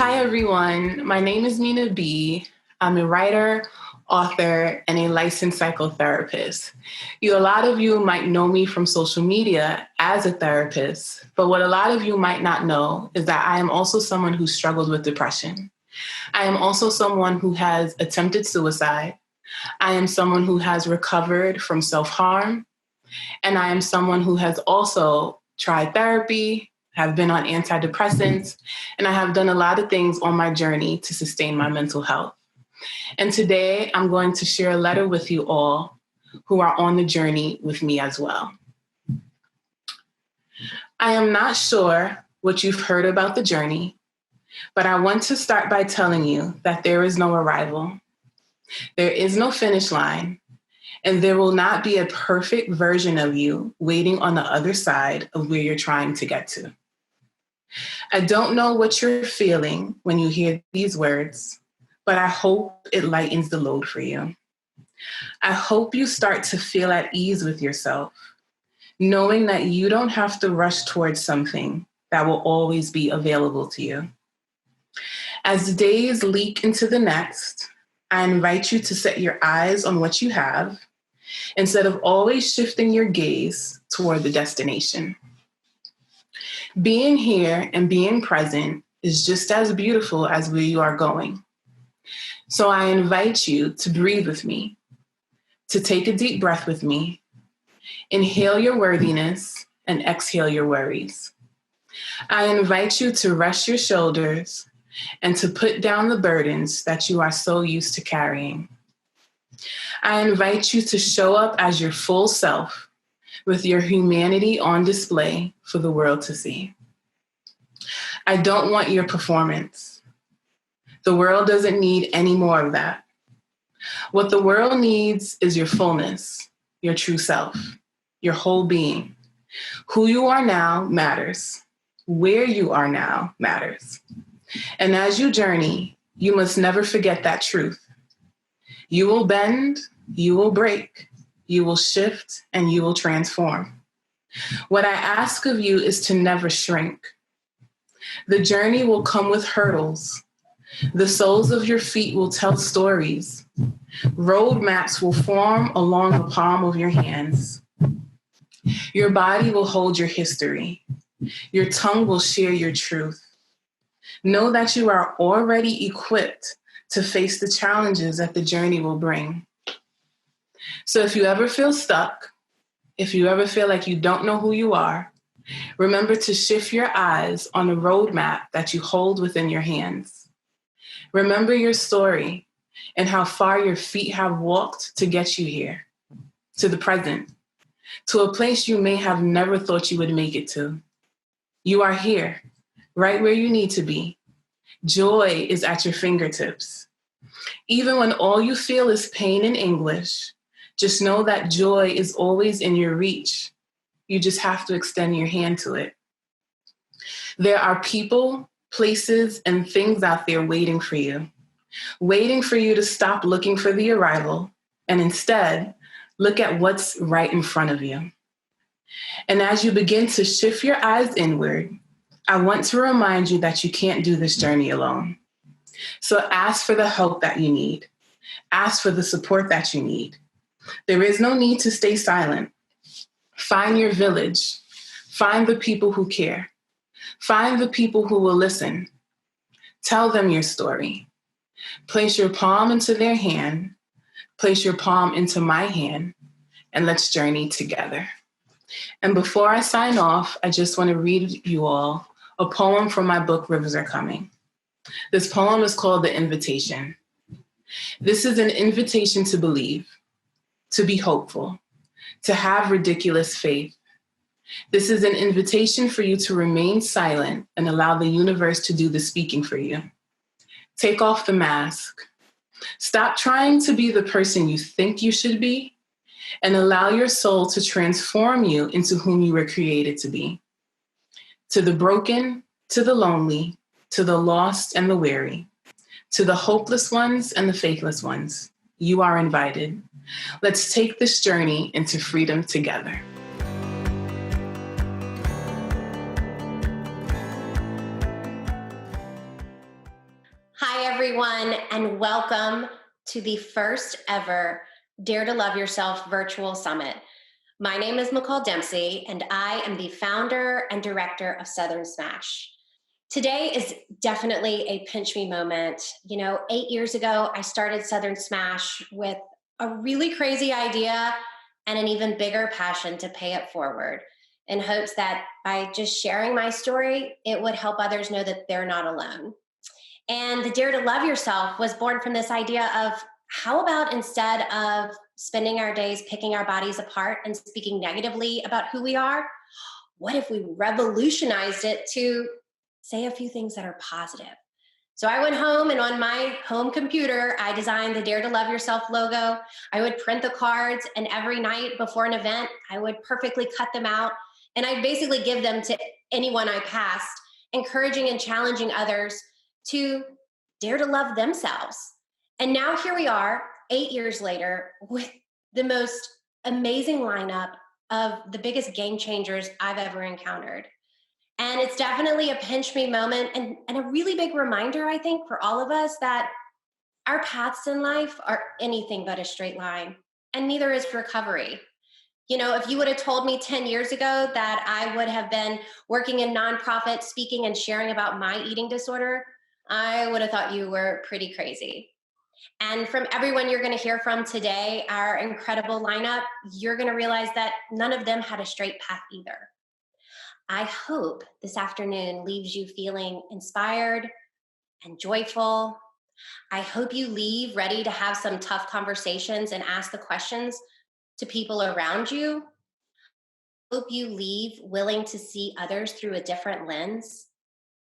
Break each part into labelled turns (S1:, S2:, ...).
S1: Hi, everyone. My name is Mina B. I'm a writer, author, and a licensed psychotherapist. A lot of you might know me from social media as a therapist, but what a lot of you might not know is that I am also someone who struggled with depression. I am also someone who has attempted suicide. I am someone who has recovered from self-harm, and I am someone who has also tried therapy, have been on antidepressants, and I have done a lot of things on my journey to sustain my mental health. And today I'm going to share a letter with you all who are on the journey with me as well. I am not sure what you've heard about the journey, but I want to start by telling you that there is no arrival. There is no finish line, and there will not be a perfect version of you waiting on the other side of where you're trying to get to. I don't know what you're feeling when you hear these words, but I hope it lightens the load for you. I hope you start to feel at ease with yourself, knowing that you don't have to rush towards something that will always be available to you. As the days leak into the next, I invite you to set your eyes on what you have instead of always shifting your gaze toward the destination. Being here and being present is just as beautiful as where you are going. So I invite you to breathe with me, to take a deep breath with me, inhale your worthiness and exhale your worries. I invite you to rest your shoulders and to put down the burdens that you are so used to carrying. I invite you to show up as your full self with your humanity on display for the world to see. I don't want your performance. The world doesn't need any more of that. What the world needs is your fullness, your true self, your whole being. Who you are now matters. Where you are now matters. And as you journey, you must never forget that truth. You will bend, you will break, you will shift, and you will transform. What I ask of you is to never shrink. The journey will come with hurdles. The soles of your feet will tell stories. Roadmaps will form along the palm of your hands. Your body will hold your history. Your tongue will share your truth. Know that you are already equipped to face the challenges that the journey will bring. So if you ever feel stuck, if you ever feel like you don't know who you are, remember to shift your eyes on the roadmap that you hold within your hands. Remember your story and how far your feet have walked to get you here, to the present, to a place you may have never thought you would make it to. You are here, right where you need to be. Joy is at your fingertips. Even when all you feel is pain and anguish, just know that joy is always in your reach. You just have to extend your hand to it. There are people, places, and things out there waiting for you to stop looking for the arrival and instead look at what's right in front of you. And as you begin to shift your eyes inward, I want to remind you that you can't do this journey alone. So ask for the help that you need. Ask for the support that you need. There is no need to stay silent. Find your village. Find the people who care. Find the people who will listen. Tell them your story. Place your palm into their hand. Place your palm into my hand, and let's journey together. And before I sign off, I just want to read you all a poem from my book, Rivers Are Coming. This poem is called The Invitation. This is an invitation to believe, to be hopeful, to have ridiculous faith. This is an invitation for you to remain silent and allow the universe to do the speaking for you. Take off the mask. Stop trying to be the person you think you should be and allow your soul to transform you into whom you were created to be. To the broken, to the lonely, to the lost and the weary, to the hopeless ones and the faithless ones, you are invited. Let's take this journey into freedom together.
S2: everyone, and welcome to the first ever Dare to Love Yourself virtual summit. My name is McCall Dempsey, and I am the founder and director of Southern Smash. Today is definitely a pinch me moment. 8 years ago, I started Southern Smash with a really crazy idea and an even bigger passion to pay it forward, in hopes that by just sharing my story, it would help others know that they're not alone. And the Dare to Love Yourself was born from this idea of, how about instead of spending our days picking our bodies apart and speaking negatively about who we are, what if we revolutionized it to say a few things that are positive? So I went home, and on my home computer, I designed the Dare to Love Yourself logo. I would print the cards, and every night before an event, I would perfectly cut them out, and I'd basically give them to anyone I passed, encouraging and challenging others to dare to love themselves. And now here we are, 8 years later, with the most amazing lineup of the biggest game changers I've ever encountered. And it's definitely a pinch me moment, and a really big reminder, I think, for all of us that our paths in life are anything but a straight line, and neither is recovery. If you would have told me 10 years ago that I would have been working in nonprofit, speaking and sharing about my eating disorder, I would have thought you were pretty crazy. And from everyone you're going to hear from today, our incredible lineup, you're going to realize that none of them had a straight path either. I hope this afternoon leaves you feeling inspired and joyful. I hope you leave ready to have some tough conversations and ask the questions to people around you. I hope you leave willing to see others through a different lens,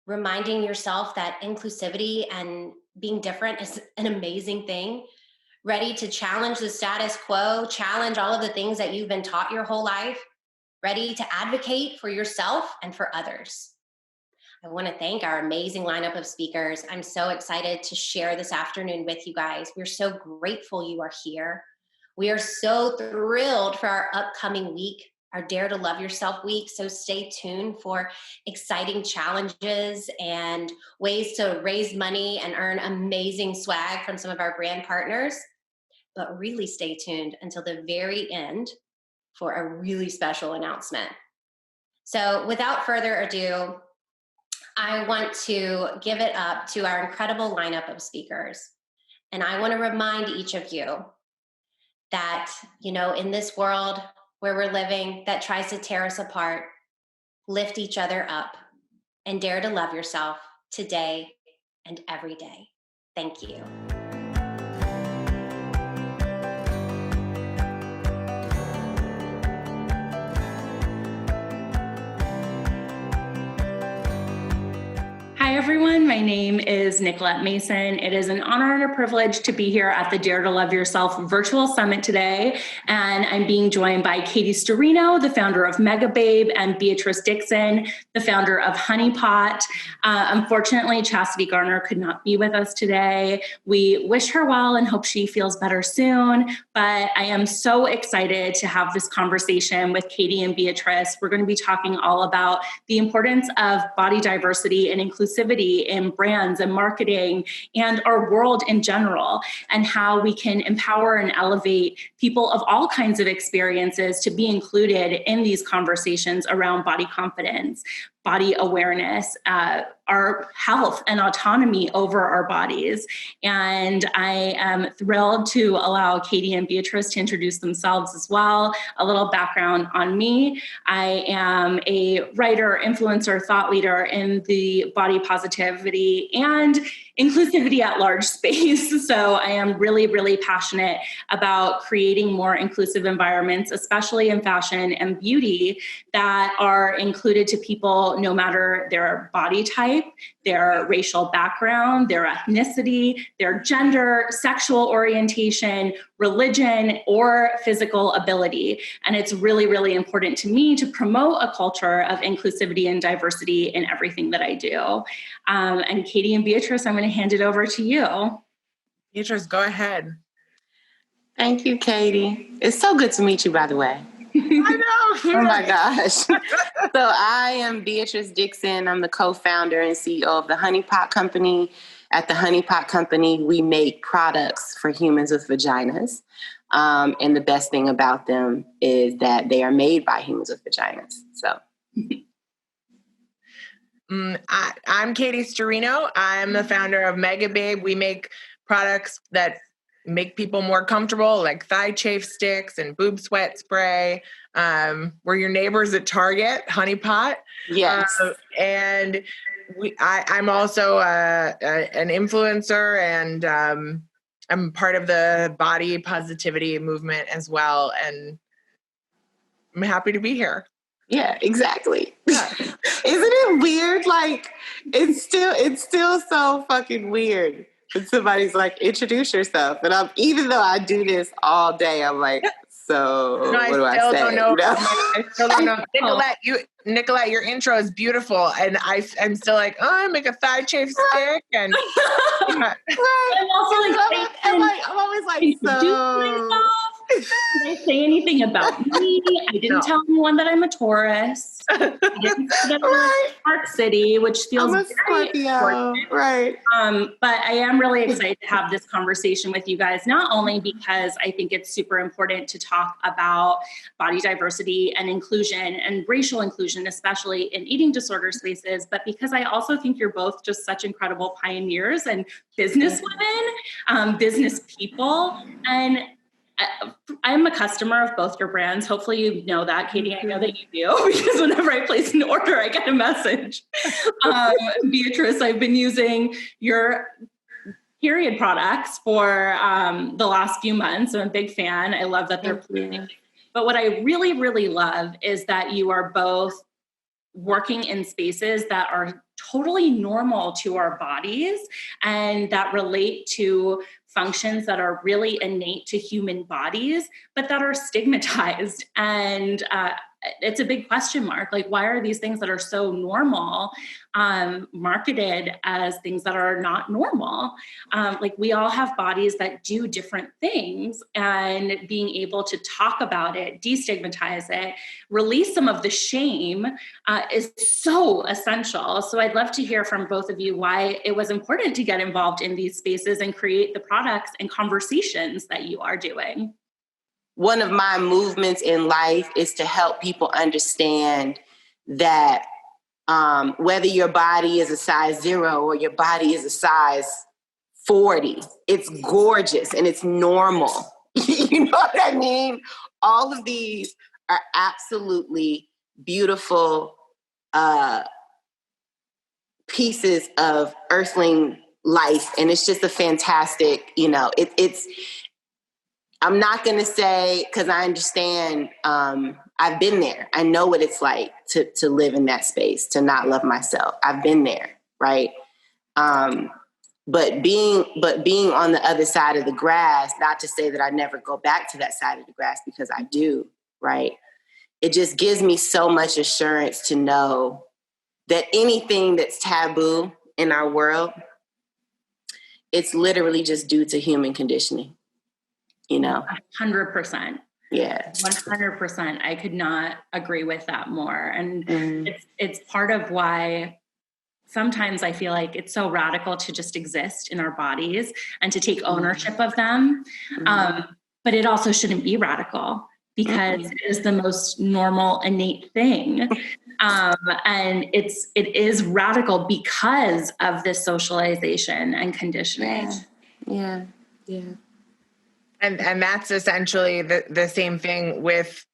S2: reminding yourself that inclusivity and being different is an amazing thing, ready to challenge the status quo, challenge all of the things that you've been taught your whole life, ready to advocate for yourself and for others. I want to thank our amazing lineup of speakers. I'm so excited to share this afternoon with you guys. We're so grateful you are here. We are so thrilled for our upcoming week, our Dare to Love Yourself week. So stay tuned for exciting challenges and ways to raise money and earn amazing swag from some of our brand partners. But really stay tuned until the very end for a really special announcement. So without further ado, I want to give it up to our incredible lineup of speakers. And I want to remind each of you that, in this world where we're living that tries to tear us apart, lift each other up and dare to love yourself today and every day. Thank you.
S3: Hi, everyone. My name is Nicolette Mason. It is an honor and a privilege to be here at the Dare to Love Yourself virtual summit today. And I'm being joined by Katie Storino, the founder of Mega Babe, and Beatrice Dixon, the founder of Honey Pot. Unfortunately, Chastity Garner could not be with us today. We wish her well and hope she feels better soon. But I am so excited to have this conversation with Katie and Beatrice. We're going to be talking all about the importance of body diversity and inclusivity in brands and marketing and our world in general, and how we can empower and elevate people of all kinds of experiences to be included in these conversations around body confidence, body awareness, our health and autonomy over our bodies. And I am thrilled to allow Katie and Beatrice to introduce themselves as well. A little background on me. I am a writer, influencer, thought leader in the body positivity and inclusivity at large space. So I am really, really passionate about creating more inclusive environments, especially in fashion and beauty, that are included to people no matter their body type, their racial background, their ethnicity, their gender, sexual orientation, religion, or physical ability. And it's really, really important to me to promote a culture of inclusivity and diversity in everything that I do. And Katie and Beatrice, I'm going to hand it over to you.
S1: Beatrice, go ahead.
S4: Thank you, Katie. It's so good to meet you, by the way.
S1: I know.
S4: Oh my gosh. So I am Beatrice Dixon. I'm the co-founder and CEO of the Honey Pot Company. At the Honey Pot Company, we make products for humans with vaginas. And the best thing about them is that they are made by humans with vaginas. So
S5: I'm Katie Storino. I'm the founder of Mega Babe. We make products that make people more comfortable, like thigh chafe sticks and boob sweat spray. We're your neighbors at Target, Honey Pot.
S4: yes.
S5: And I'm also an influencer, and I'm part of the body positivity movement as well. And I'm happy to be here.
S4: Yeah, exactly. Yeah. Isn't it weird? Like, it's still so fucking weird when somebody's like, introduce yourself. And even though I do this all day, I'm like, so what do I say?
S5: Don't know.
S4: You know?
S5: I still don't know. Nicolette, your intro is beautiful. And I'm still like, I make a thigh chafe stick. And
S4: right.
S3: I'm also like,
S4: I'm always like, so.
S3: Did I say anything about me? I didn't tell anyone that I'm a Taurus. I didn't say that I'm in Park City, which feels
S4: I'm a
S3: very
S4: Scorpio, right?
S3: But I am really excited to have this conversation with you guys, not only because I think it's super important to talk about body diversity and inclusion and racial inclusion, especially in eating disorder spaces, but because I also think you're both just such incredible pioneers and business women, business people. And I'm a customer of both your brands. Hopefully you know that, Katie. I know that you do, because whenever I place an order, I get a message. Beatrice, I've been using your period products for the last few months. I'm a big fan. I love that they're pleasing. But what I really, really love is that you are both working in spaces that are totally normal to our bodies and that relate to functions that are really innate to human bodies, but that are stigmatized. And it's a big question mark. Like, why are these things that are so normal marketed as things that are not normal? Like, we all have bodies that do different things, and being able to talk about it, destigmatize it, release some of the shame is so essential. So I'd love to hear from both of you why it was important to get involved in these spaces and create the products and conversations that you are doing.
S4: One of my movements in life is to help people understand that whether your body is a size 0 or your body is a size 40, it's gorgeous and it's normal. You know what I mean? All of these are absolutely beautiful pieces of earthling life. And it's just a fantastic, it's I'm not going to say, because I understand, I've been there. I know what it's like to live in that space, to not love myself. I've been there, right? But being on the other side of the grass, not to say that I never go back to that side of the grass, because I do, right? It just gives me so much assurance to know that anything that's taboo in our world, it's literally just due to human conditioning.
S3: 100%.
S4: Yeah.
S3: 100%. I could not agree with that more. And it's part of why sometimes I feel like it's so radical to just exist in our bodies and to take ownership of them. But it also shouldn't be radical, because it is the most normal, innate thing. And it is radical because of this socialization and conditioning.
S4: Yeah.
S5: And that's essentially the same thing with,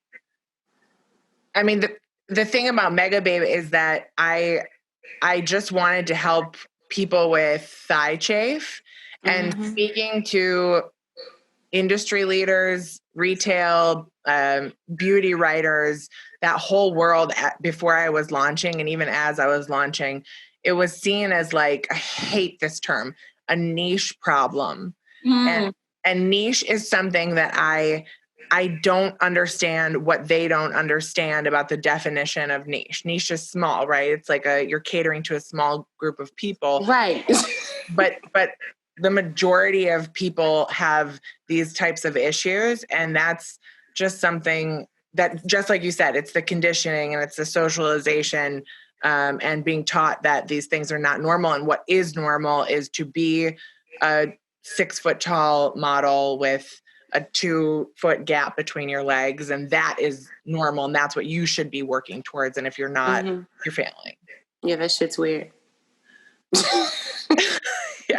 S5: I mean, the thing about Mega Babe is that I just wanted to help people with thigh chafe, and speaking to industry leaders, retail, beauty writers, that whole world before I was launching, and even as I was launching, it was seen as, like, I hate this term, a niche problem. And niche is something that I don't understand what they don't understand about the definition of niche. Niche is small, right? It's like you're catering to a small group of people.
S4: Right.
S5: But the majority of people have these types of issues, and that's just something that just like you said, it's the conditioning and it's the socialization, and being taught that these things are not normal. And what is normal is to be a 6 foot tall model with a 2 foot gap between your legs. And that is normal. And that's what you should be working towards. And if you're not, you're failing.
S4: Yeah, that shit's weird.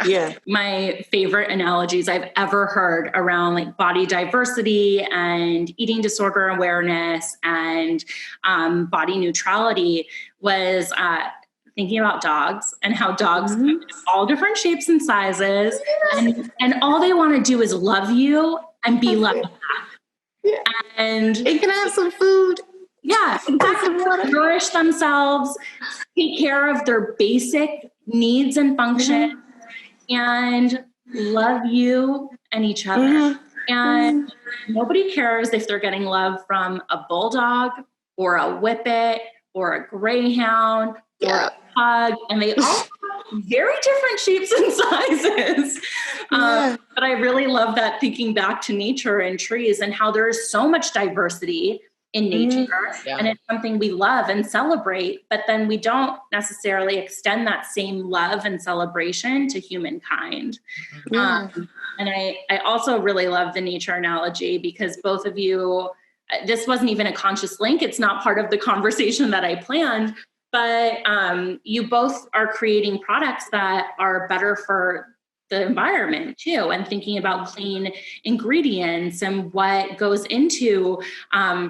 S5: Yeah.
S3: My favorite analogies I've ever heard around like body diversity and eating disorder awareness and body neutrality was thinking about dogs and how dogs come in all different shapes and sizes, and all they want to do is love you and be loved back.
S4: Yeah.
S3: And
S4: they can have some food.
S3: Yeah, nourish themselves, take care of their basic needs and functions, and love you and each other. And nobody cares if they're getting love from a bulldog or a whippet or a greyhound or a pug, and they all have very different shapes and sizes. But I really love that, thinking back to nature and trees and how there is so much diversity in nature, and it's something we love and celebrate, but then we don't necessarily extend that same love and celebration to humankind. And I also really love the nature analogy, because both of you, this wasn't even a conscious link. It's not part of the conversation that I planned, but you both are creating products that are better for the environment too, and thinking about clean ingredients and what goes into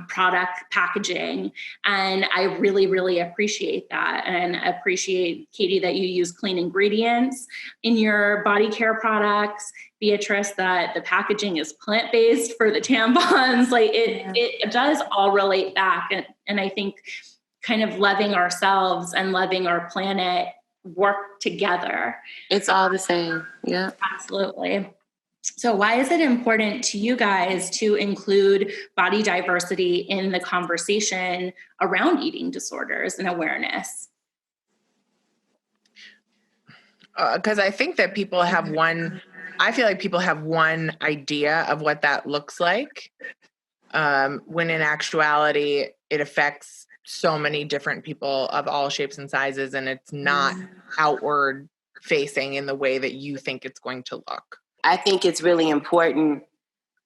S3: product packaging. And I really, really appreciate that. And I appreciate, Katie, that you use clean ingredients in your body care products. Beatrice, that the packaging is plant-based for the tampons. Like it does all relate back. And I think kind of loving ourselves and loving our planet work together.
S4: It's all the same. Yeah,
S3: absolutely. So why is it important to you guys to include body diversity in the conversation around eating disorders and awareness?
S5: Because I think that people have I feel like people have one idea of what that looks like, when in actuality it affects so many different people of all shapes and sizes, and it's not outward facing in the way that you think it's going to look.
S4: I think it's really important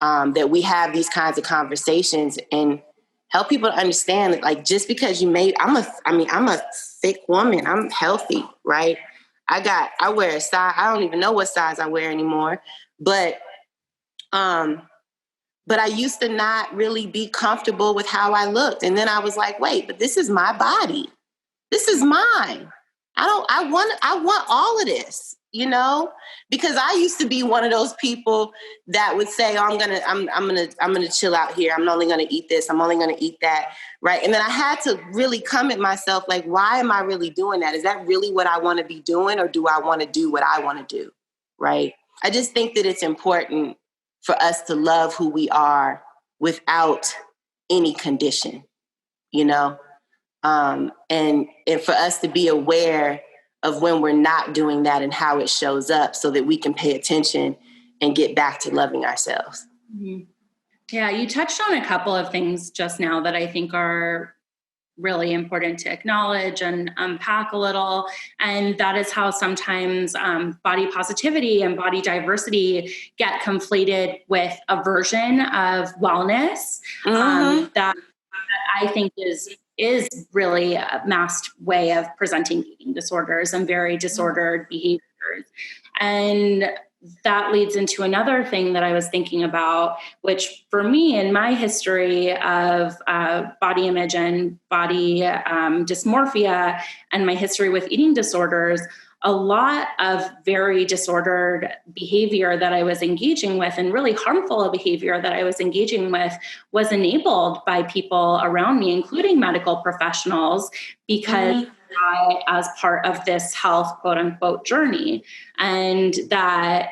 S4: that we have these kinds of conversations and help people to understand that, like, just because I'm a thick woman, I'm healthy, right? I wear a size, I don't even know what size I wear anymore, but I used to not really be comfortable with how I looked. And then I was like, wait, but this is my body. This is mine. I want all of this, you know, because I used to be one of those people that would say, oh, I'm going to chill out here. I'm only going to eat this. I'm only going to eat that. Right. And then I had to really come at myself, like, why am I really doing that? Is that really what I want to be doing? Or do I want to do what I want to do? Right. I just think that it's important for us to love who we are without any condition, you know, and for us to be aware of when we're not doing that and how it shows up, so that we can pay attention and get back to loving ourselves.
S3: Mm-hmm. Yeah, you touched on a couple of things just now that I think are really important to acknowledge and unpack a little. And that is how sometimes body positivity and body diversity get conflated with a version of wellness that I think is really a masked way of presenting eating disorders and very disordered behaviors. And that leads into another thing that I was thinking about, which for me, in my history of body image and body dysmorphia and my history with eating disorders, a lot of very disordered behavior that I was engaging with, and really harmful behavior that I was engaging with, was enabled by people around me, including medical professionals, because I, as part of this health, quote unquote, journey, and that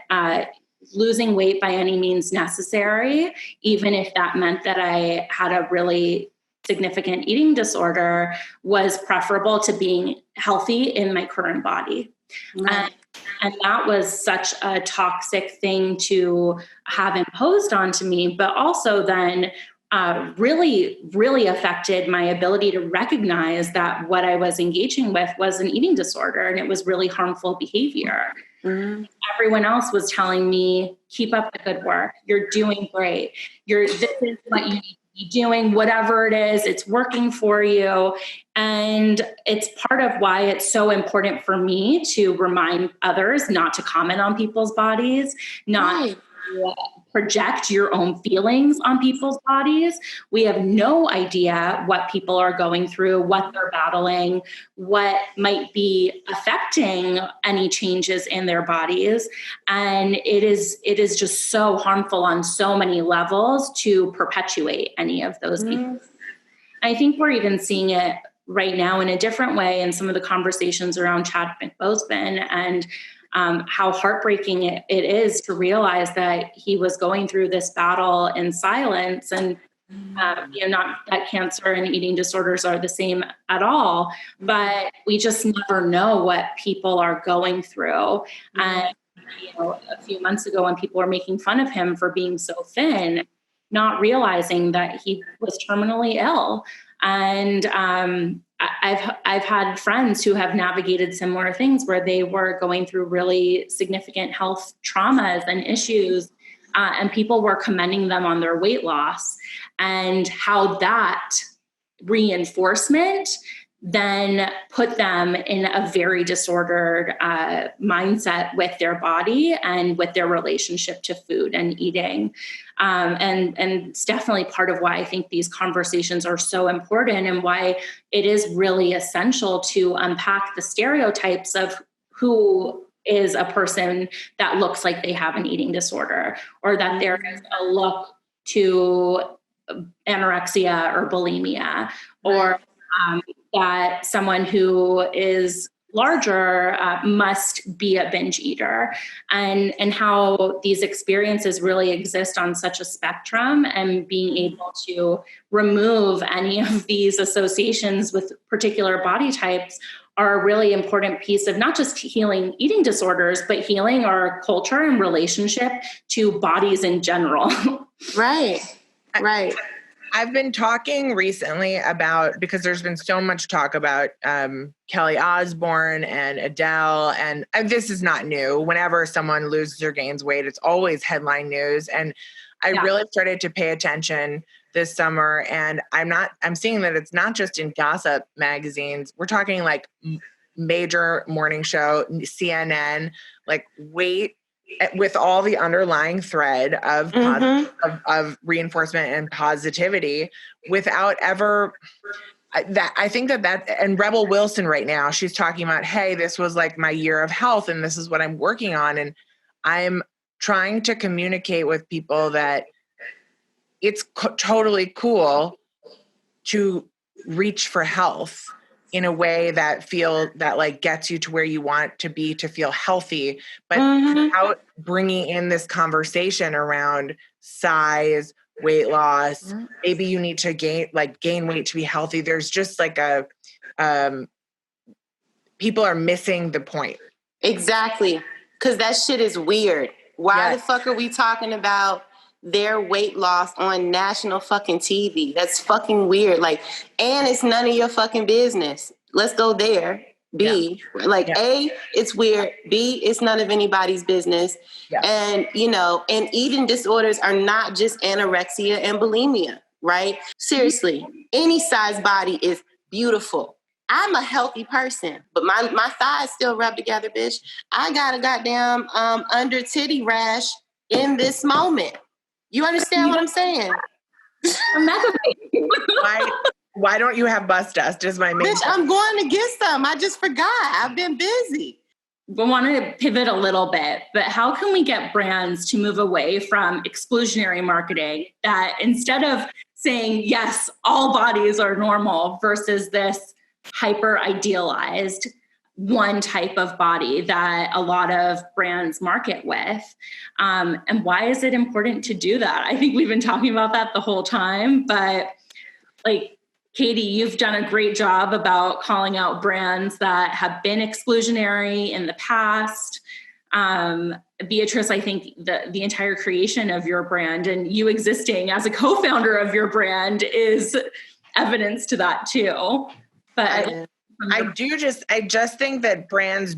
S3: losing weight by any means necessary, even if that meant that I had a really significant eating disorder, was preferable to being healthy in my current body. And that was such a toxic thing to have imposed onto me. But also then really, really affected my ability to recognize that what I was engaging with was an eating disorder, and it was really harmful behavior. Mm-hmm. Everyone else was telling me, keep up the good work. You're doing great. This is what you need to be doing, whatever it is, it's working for you. And it's part of why it's so important for me to remind others not to comment on people's bodies, not to project your own feelings on people's bodies. We have no idea what people are going through, what they're battling, what might be affecting any changes in their bodies. And it is just so harmful on so many levels to perpetuate any of those behaviors. I think we're even seeing it right now in a different way in some of the conversations around Chadwick Boseman and how heartbreaking it is to realize that he was going through this battle in silence, and not that cancer and eating disorders are the same at all, but we just never know what people are going through. And a few months ago, when people were making fun of him for being so thin, not realizing that he was terminally ill. And I've had friends who have navigated similar things where they were going through really significant health traumas and issues, and people were commending them on their weight loss, and how that reinforcement then put them in a very disordered mindset with their body and with their relationship to food and eating. And it's definitely part of why I think these conversations are so important, and why it is really essential to unpack the stereotypes of who is a person that looks like they have an eating disorder, or that there is a look to anorexia or bulimia, or that someone who is larger must be a binge eater, and how these experiences really exist on such a spectrum, and being able to remove any of these associations with particular body types are a really important piece of not just healing eating disorders, but healing our culture and relationship to bodies in general.
S4: Right.
S5: I've been talking recently about, because there's been so much talk about Kelly Osbourne and Adele, and this is not new. Whenever someone loses or gains weight, it's always headline news. And I really started to pay attention this summer, and I'm seeing that it's not just in gossip magazines. We're talking like major morning show, CNN, like weight, with all the underlying thread of of reinforcement and positivity, without ever I think that and Rebel Wilson right now, she's talking about, hey, this was like my year of health and this is what I'm working on. And I'm trying to communicate with people that it's totally cool to reach for health in a way that like gets you to where you want to be to feel healthy, but without bringing in this conversation around size, weight loss. Maybe you need to gain weight to be healthy. There's just like people are missing the point.
S4: Exactly. Cause that shit is weird. Why the fuck are we talking about their weight loss on national fucking TV? That's fucking weird. Like, and it's none of your fucking business. Let's go there. B, A, it's weird. B, it's none of anybody's business. Yeah. And, and eating disorders are not just anorexia and bulimia, right? Seriously, any size body is beautiful. I'm a healthy person, but my thighs still rub together, bitch. I got a goddamn under titty rash in this moment. You understand what I'm saying?
S5: Why don't you have bust dust is my main
S4: Bitch, I'm going to get some. I just forgot. I've been busy.
S3: We want to pivot a little bit, but how can we get brands to move away from exclusionary marketing, that instead of saying, yes, all bodies are normal, versus this hyper idealized one type of body that a lot of brands market with? And why is it important to do that? I think we've been talking about that the whole time, but like, Katie, you've done a great job about calling out brands that have been exclusionary in the past. Beatrice, I think the entire creation of your brand and you existing as a co-founder of your brand is evidence to that too. But
S5: I just think that brands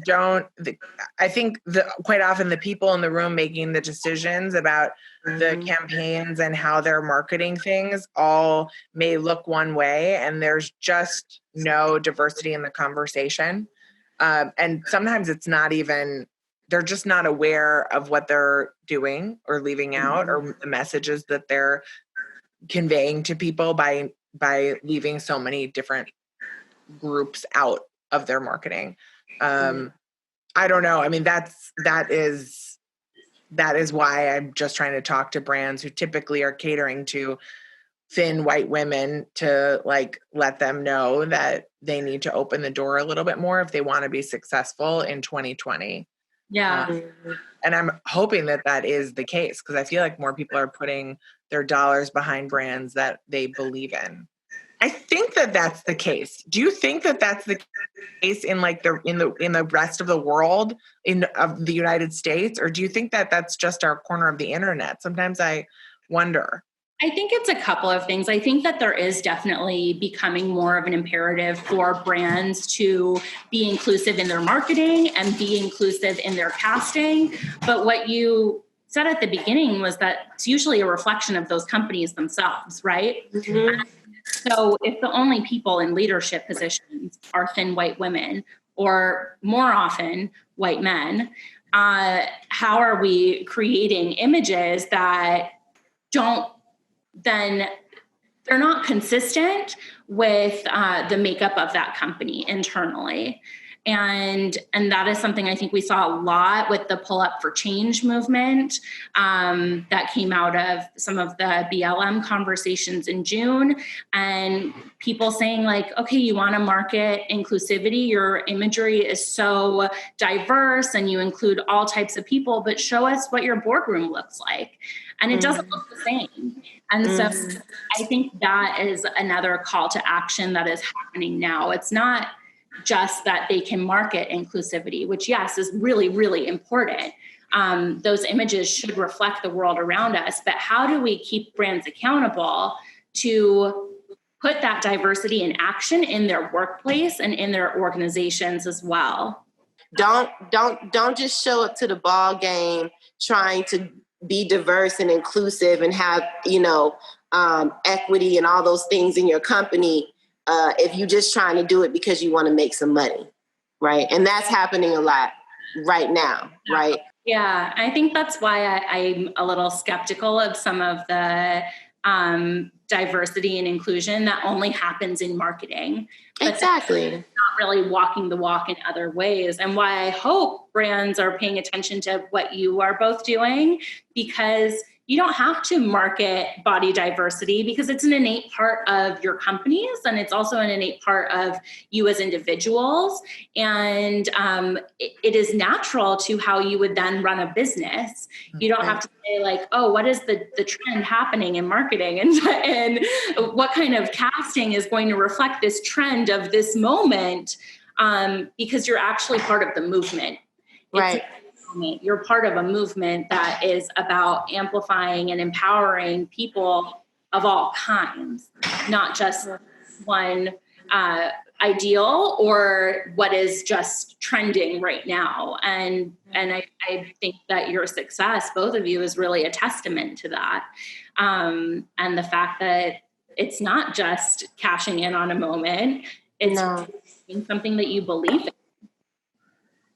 S5: I think quite often the people in the room making the decisions about the campaigns and how they're marketing things all may look one way, and there's just no diversity in the conversation. And sometimes it's not even, they're just not aware of what they're doing or leaving out, or the messages that they're conveying to people by leaving so many different groups out of their marketing. I don't know. I mean, that is why I'm just trying to talk to brands who typically are catering to thin white women to like let them know that they need to open the door a little bit more if they want to be successful in 2020.
S3: Yeah.
S5: And I'm hoping that is the case, because I feel like more people are putting their dollars behind brands that they believe in. I think that that's the case. Do you think that that's the case in like in the rest of the world of the United States, or do you think that that's just our corner of the internet? Sometimes I wonder.
S3: I think it's a couple of things. I think that there is definitely becoming more of an imperative for brands to be inclusive in their marketing and be inclusive in their casting. But what you said at the beginning was that it's usually a reflection of those companies themselves, right? Mm-hmm. So if the only people in leadership positions are thin white women, or more often white men, how are we creating images that they're not consistent with the makeup of that company internally? And that is something I think we saw a lot with the Pull Up for Change movement that came out of some of the BLM conversations in June, and people saying like, okay, you want to market inclusivity, your imagery is so diverse and you include all types of people, but show us what your boardroom looks like. And it doesn't look the same. And so I think that is another call to action that is happening now. It's not just that they can market inclusivity, which yes, is really, really important. Those images should reflect the world around us, but how do we keep brands accountable to put that diversity in action in their workplace and in their organizations as well?
S4: Don't just show up to the ball game trying to be diverse and inclusive and have, equity and all those things in your company if you're just trying to do it because you want to make some money, right? And that's happening a lot right now, right?
S3: Yeah, I think that's why I'm a little skeptical of some of the diversity and inclusion that only happens in marketing.
S4: Exactly.
S3: Not really walking the walk in other ways. And why I hope brands are paying attention to what you are both doing, because you don't have to market body diversity because it's an innate part of your companies, and it's also an innate part of you as individuals. And it is natural to how you would then run a business. You don't have to say like, oh, what is the trend happening in marketing, and what kind of casting is going to reflect this trend of this moment, because you're actually part of the movement.
S4: Right.
S3: You're part of a movement that is about amplifying and empowering people of all kinds, not just one ideal or what is just trending right now. And I think that your success, both of you, is really a testament to that. And the fact that it's not just cashing in on a moment, it's something that you believe in.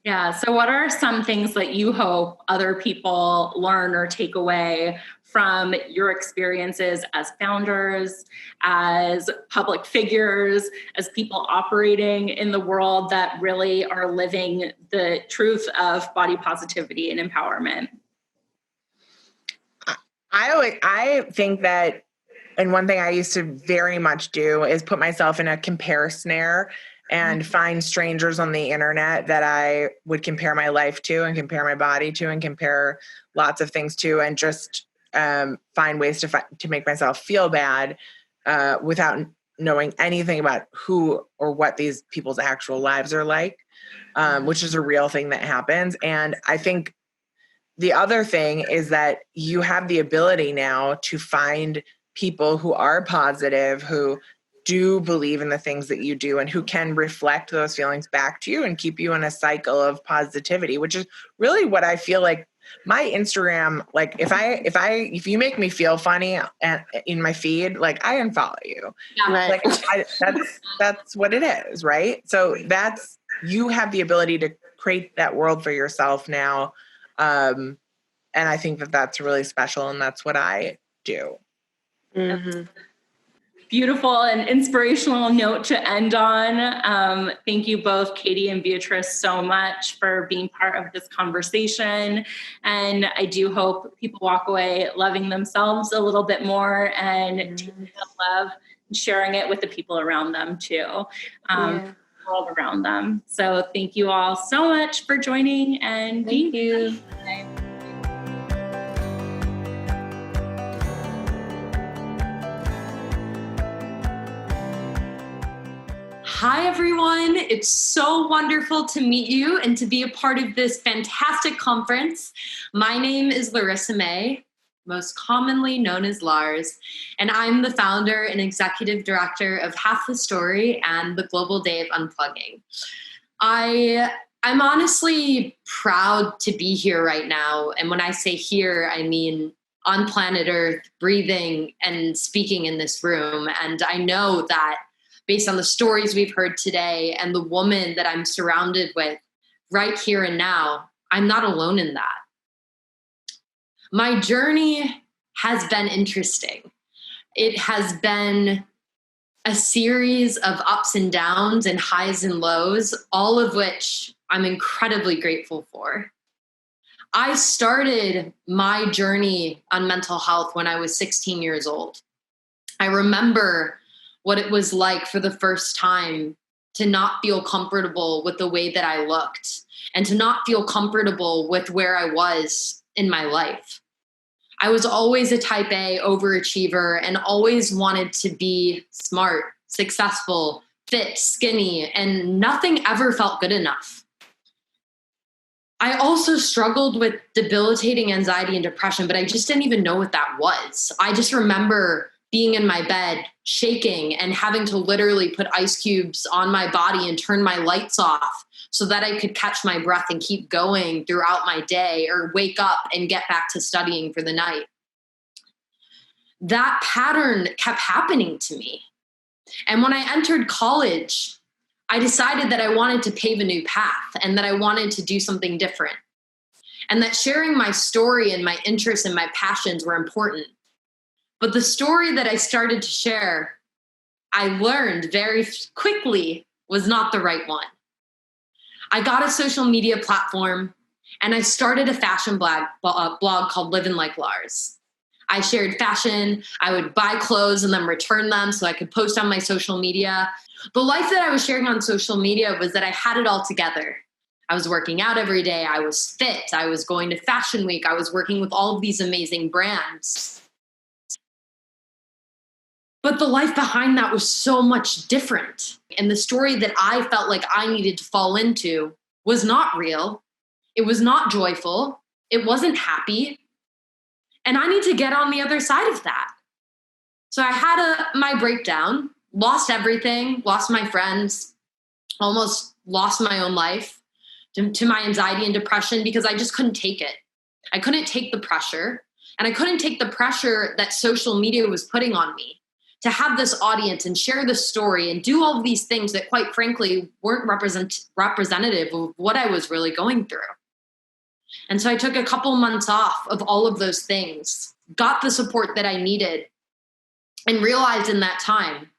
S3: Yeah. So what are some things that you hope other people learn or take away from your experiences as founders, as public figures, as people operating in the world that really are living the truth of body positivity and empowerment?
S5: I think that, and one thing I used to very much do is put myself in a compare snare and find strangers on the internet that I would compare my life to and compare my body to and compare lots of things to, and just find ways to make myself feel bad without knowing anything about who or what these people's actual lives are like, which is a real thing that happens. And I think the other thing is that you have the ability now to find people who are positive, who do believe in the things that you do, and who can reflect those feelings back to you and keep you in a cycle of positivity, which is really what I feel like my Instagram, like if you make me feel funny and in my feed, like I unfollow you.
S2: Yeah.
S4: Right.
S5: Like that's what it is. Right. So you have the ability to create that world for yourself now. And I think that that's really special, and that's what I do.
S4: Mm-hmm.
S3: Beautiful and inspirational note to end on. Thank you both, Katie and Beatrice, so much for being part of this conversation. And I do hope people walk away loving themselves a little bit more and taking that love and sharing it with the people around them too, the world around them. So thank you all so much for joining and being here today.
S6: Hi, everyone. It's so wonderful to meet you and to be a part of this fantastic conference. My name is Larissa May, most commonly known as Lars, and I'm the founder and executive director of Half the Story and the Global Day of Unplugging. I'm honestly proud to be here right now. And when I say here, I mean on planet Earth, breathing and speaking in this room. And I know that based on the stories we've heard today and the woman that I'm surrounded with right here and now, I'm not alone in that. My journey has been interesting. It has been a series of ups and downs and highs and lows, all of which I'm incredibly grateful for. I started my journey on mental health when I was 16 years old. I remember what it was like for the first time to not feel comfortable with the way that I looked and to not feel comfortable with where I was in my life. I was always a type A overachiever and always wanted to be smart, successful, fit, skinny, and nothing ever felt good enough. I also struggled with debilitating anxiety and depression, but I just didn't even know what that was. I just remember being in my bed, shaking, and having to literally put ice cubes on my body and turn my lights off so that I could catch my breath and keep going throughout my day or wake up and get back to studying for the night. That pattern kept happening to me. And when I entered college, I decided that I wanted to pave a new path and that I wanted to do something different. And that sharing my story and my interests and my passions were important. But the story that I started to share, I learned very quickly was not the right one. I got a social media platform and I started a fashion blog called Livin' Like Lars. I shared fashion. I would buy clothes and then return them so I could post on my social media. The life that I was sharing on social media was that I had it all together. I was working out every day. I was fit. I was going to Fashion Week. I was working with all of these amazing brands. But the life behind that was so much different. And the story that I felt like I needed to fall into was not real. It was not joyful. It wasn't happy. And I need to get on the other side of that. So I had my breakdown, lost everything, lost my friends, almost lost my own life to my anxiety and depression because I just couldn't take it. I couldn't take the pressure. And I couldn't take the pressure that social media was putting on me to have this audience and share this story and do all of these things that quite frankly weren't representative of what I was really going through. And so I took a couple months off of all of those things, got the support that I needed, and realized in that time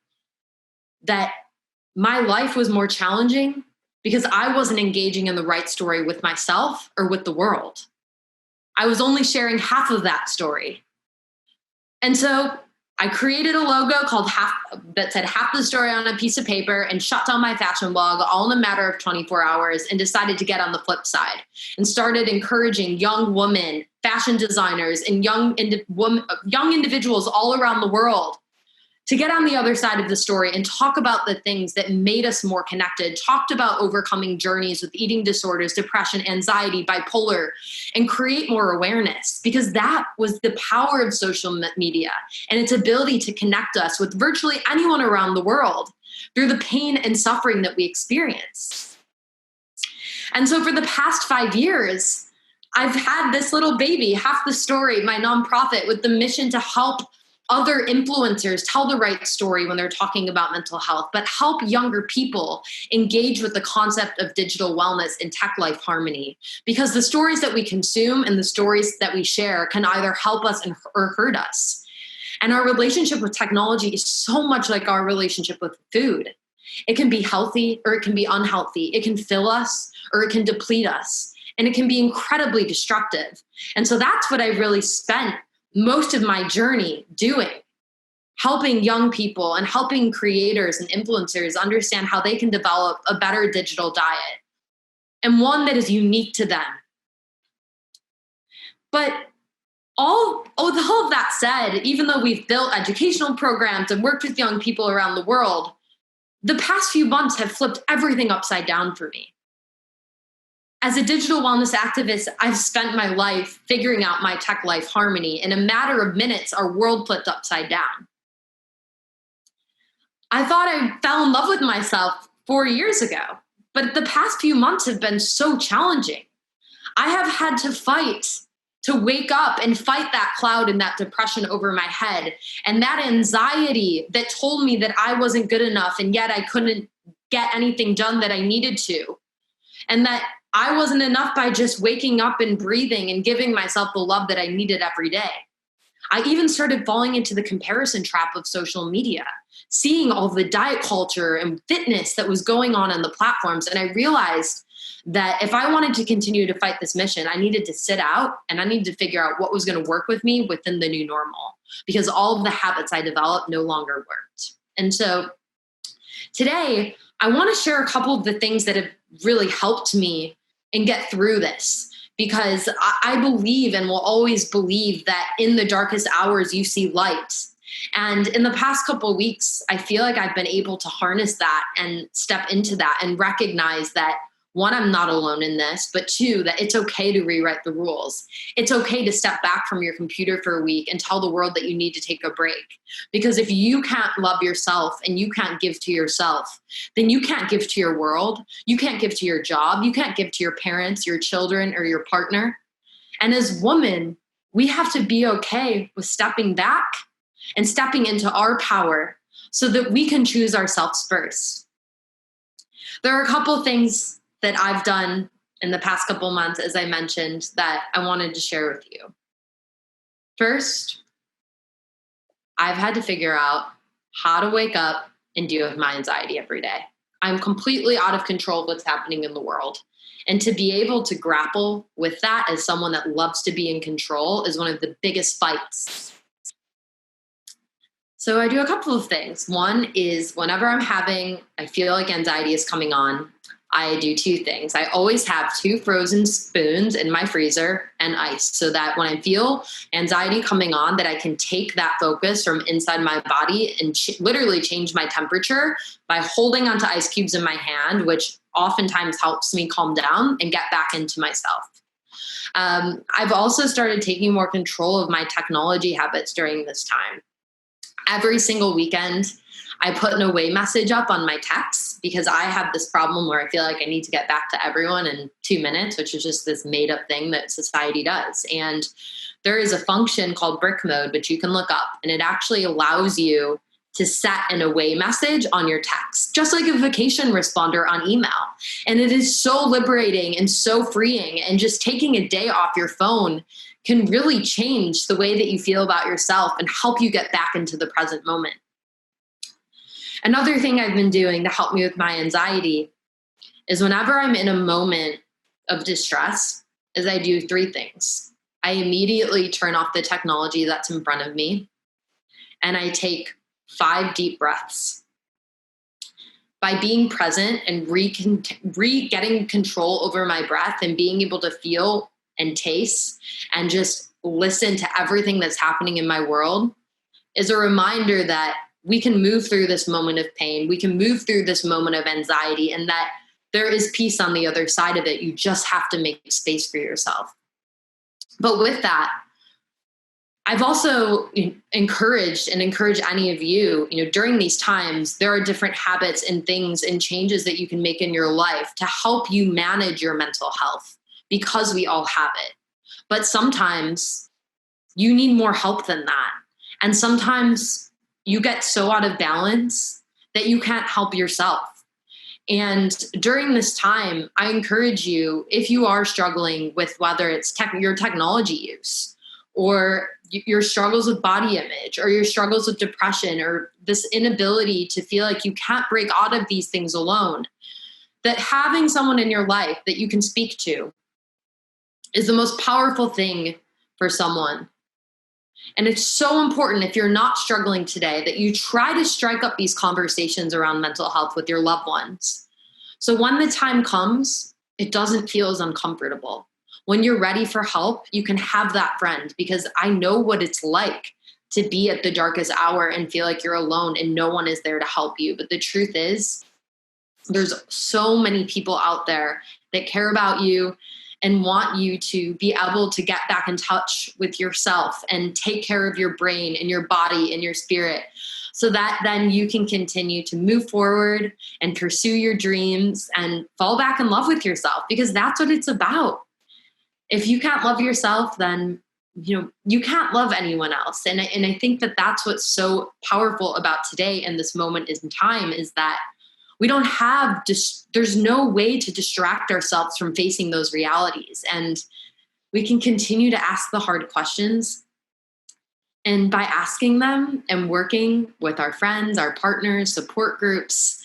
S6: that my life was more challenging because I wasn't engaging in the right story with myself or with the world. I was only sharing half of that story. And so I created a logo that said half the story on a piece of paper and shut down my fashion blog all in a matter of 24 hours and decided to get on the flip side and started encouraging young women, fashion designers, and young individuals all around the world to get on the other side of the story and talk about the things that made us more connected, talked about overcoming journeys with eating disorders, depression, anxiety, bipolar, and create more awareness, because that was the power of social media and its ability to connect us with virtually anyone around the world through the pain and suffering that we experience. And so for the past 5 years, I've had this little baby, Half the Story, my nonprofit, with the mission to help other influencers tell the right story when they're talking about mental health, but help younger people engage with the concept of digital wellness and tech life harmony. Because the stories that we consume and the stories that we share can either help us or hurt us. And our relationship with technology is so much like our relationship with food. It can be healthy or it can be unhealthy. It can fill us or it can deplete us. And it can be incredibly destructive. And so that's what I really spent most of my journey doing, helping young people and helping creators and influencers understand how they can develop a better digital diet and one that is unique to them. But all of that said, even though we've built educational programs and worked with young people around the world, the past few months have flipped everything upside down for me. As a digital wellness activist, I've spent my life figuring out my tech life harmony. In a matter of minutes, our world flipped upside down. I thought I fell in love with myself 4 years ago, but the past few months have been so challenging. I have had to fight to wake up and fight that cloud and that depression over my head and that anxiety that told me that I wasn't good enough and yet I couldn't get anything done that I needed to. And that I wasn't enough by just waking up and breathing and giving myself the love that I needed every day. I even started falling into the comparison trap of social media, seeing all the diet culture and fitness that was going on the platforms. And I realized that if I wanted to continue to fight this mission, I needed to sit out and I needed to figure out what was going to work with me within the new normal, because all of the habits I developed no longer worked. And so today, I want to share a couple of the things that have really helped me and get through this, because I believe and will always believe that in the darkest hours, you see light. And in the past couple of weeks, I feel like I've been able to harness that and step into that and recognize that, one, I'm not alone in this, but two, that it's okay to rewrite the rules. It's okay to step back from your computer for a week and tell the world that you need to take a break. Because if you can't love yourself and you can't give to yourself, then you can't give to your world. You can't give to your job. You can't give to your parents, your children, or your partner. And as women, we have to be okay with stepping back and stepping into our power so that we can choose ourselves first. There are a couple of things that I've done in the past couple months, as I mentioned, that I wanted to share with you. First, I've had to figure out how to wake up and deal with my anxiety every day. I'm completely out of control of what's happening in the world. And to be able to grapple with that as someone that loves to be in control is one of the biggest fights. So I do a couple of things. One is whenever I feel like anxiety is coming on, I do two things. I always have 2 frozen spoons in my freezer and ice, so that when I feel anxiety coming on, that I can take that focus from inside my body and literally change my temperature by holding onto ice cubes in my hand, which oftentimes helps me calm down and get back into myself. I've also started taking more control of my technology habits during this time. Every single weekend, I put an away message up on my texts, because I have this problem where I feel like I need to get back to everyone in 2 minutes, which is just this made up thing that society does. And there is a function called brick mode, which you can look up, and it actually allows you to set an away message on your text, just like a vacation responder on email. And it is so liberating and so freeing, and just taking a day off your phone can really change the way that you feel about yourself and help you get back into the present moment. Another thing I've been doing to help me with my anxiety is whenever I'm in a moment of distress, is I do 3 things. I immediately turn off the technology that's in front of me, and I take 5 deep breaths. By being present and getting control over my breath and being able to feel and taste and just listen to everything that's happening in my world is a reminder that we can move through this moment of pain. We can move through this moment of anxiety, and that there is peace on the other side of it. You just have to make space for yourself. But with that, I've also encouraged any of you, during these times, there are different habits and things and changes that you can make in your life to help you manage your mental health, because we all have it. But sometimes you need more help than that. And sometimes you get so out of balance that you can't help yourself. And during this time, I encourage you, if you are struggling with whether it's your technology use, or your struggles with body image, or your struggles with depression, or this inability to feel like you can't break out of these things alone, that having someone in your life that you can speak to is the most powerful thing for someone. And it's so important, if you're not struggling today, that you try to strike up these conversations around mental health with your loved ones. So when the time comes, it doesn't feel as uncomfortable. When you're ready for help, you can have that friend, because I know what it's like to be at the darkest hour and feel like you're alone and no one is there to help you. But the truth is, there's so many people out there that care about you and want you to be able to get back in touch with yourself and take care of your brain and your body and your spirit, so that then you can continue to move forward and pursue your dreams and fall back in love with yourself, because that's what it's about. If you can't love yourself, then you can't love anyone else. And I think that that's what's so powerful about today and this moment in time, is that we don't have, there's no way to distract ourselves from facing those realities. And we can continue to ask the hard questions. And by asking them and working with our friends, our partners, support groups,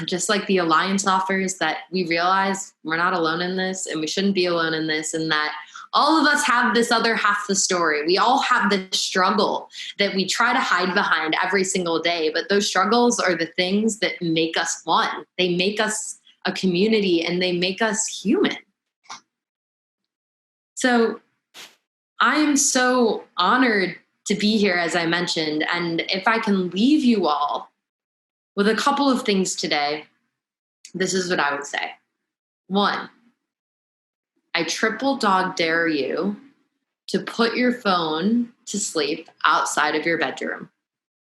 S6: just like the Alliance offers, that we realize we're not alone in this, and we shouldn't be alone in this, and that all of us have this other half of the story. We all have the struggle that we try to hide behind every single day, but those struggles are the things that make us one. They make us a community, and they make us human. So I am so honored to be here, as I mentioned, and if I can leave you all with a couple of things today, this is what I would say. 1, I triple dog dare you to put your phone to sleep outside of your bedroom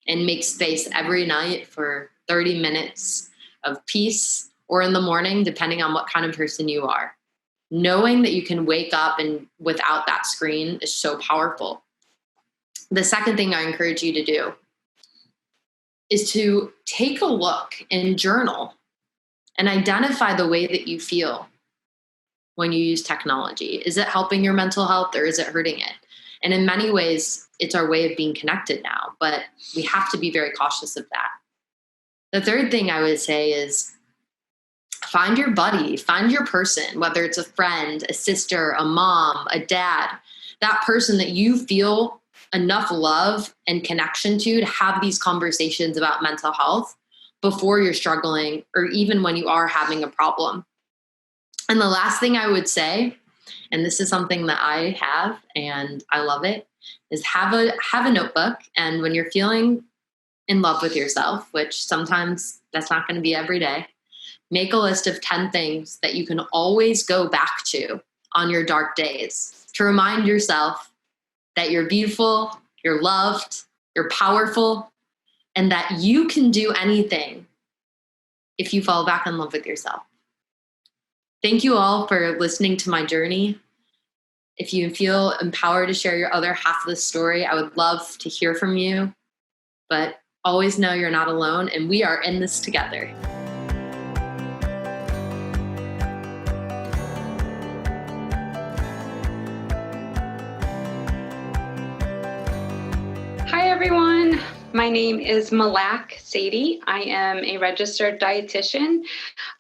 S6: and make space every night for 30 minutes of peace, or in the morning, depending on what kind of person you are. Knowing that you can wake up and without that screen is so powerful. The second thing I encourage you to do is to take a look and journal and identify the way that you feel when you use technology. Is it helping your mental health, or is it hurting it? And in many ways, it's our way of being connected now, but we have to be very cautious of that. The third thing I would say is find your buddy, find your person, whether it's a friend, a sister, a mom, a dad, that person that you feel enough love and connection to have these conversations about mental health before you're struggling, or even when you are having a problem. And the last thing I would say, and this is something that I have and I love it, is have a notebook. And when you're feeling in love with yourself, which sometimes that's not going to be every day, make a list of 10 things that you can always go back to on your dark days to remind yourself that you're beautiful, you're loved, you're powerful, and that you can do anything if you fall back in love with yourself. Thank you all for listening to my journey. If you feel empowered to share your other half of the story, I would love to hear from you. But always know you're not alone, and we are in this together.
S7: Hi, everyone. My name is Malak Sadie. I am a registered dietitian.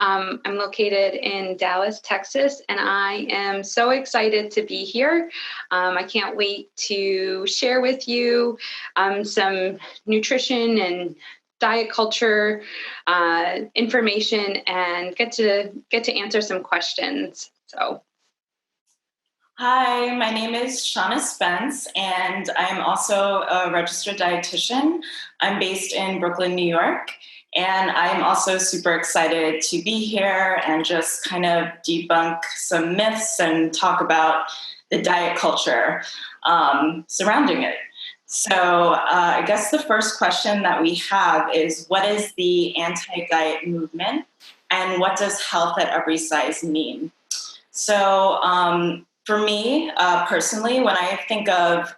S7: I'm located in Dallas, Texas, and I am so excited to be here. I can't wait to share with you some nutrition and diet culture information, and get to answer some questions. So
S8: Hi, my name is Shauna Spence, and I'm also a registered dietitian. I'm based in Brooklyn, New York, and I'm also super excited to be here and just kind of debunk some myths and talk about the diet culture surrounding it. So I guess the first question that we have is, what is the anti-diet movement, and what does health at every size mean? So for me, personally, when I think of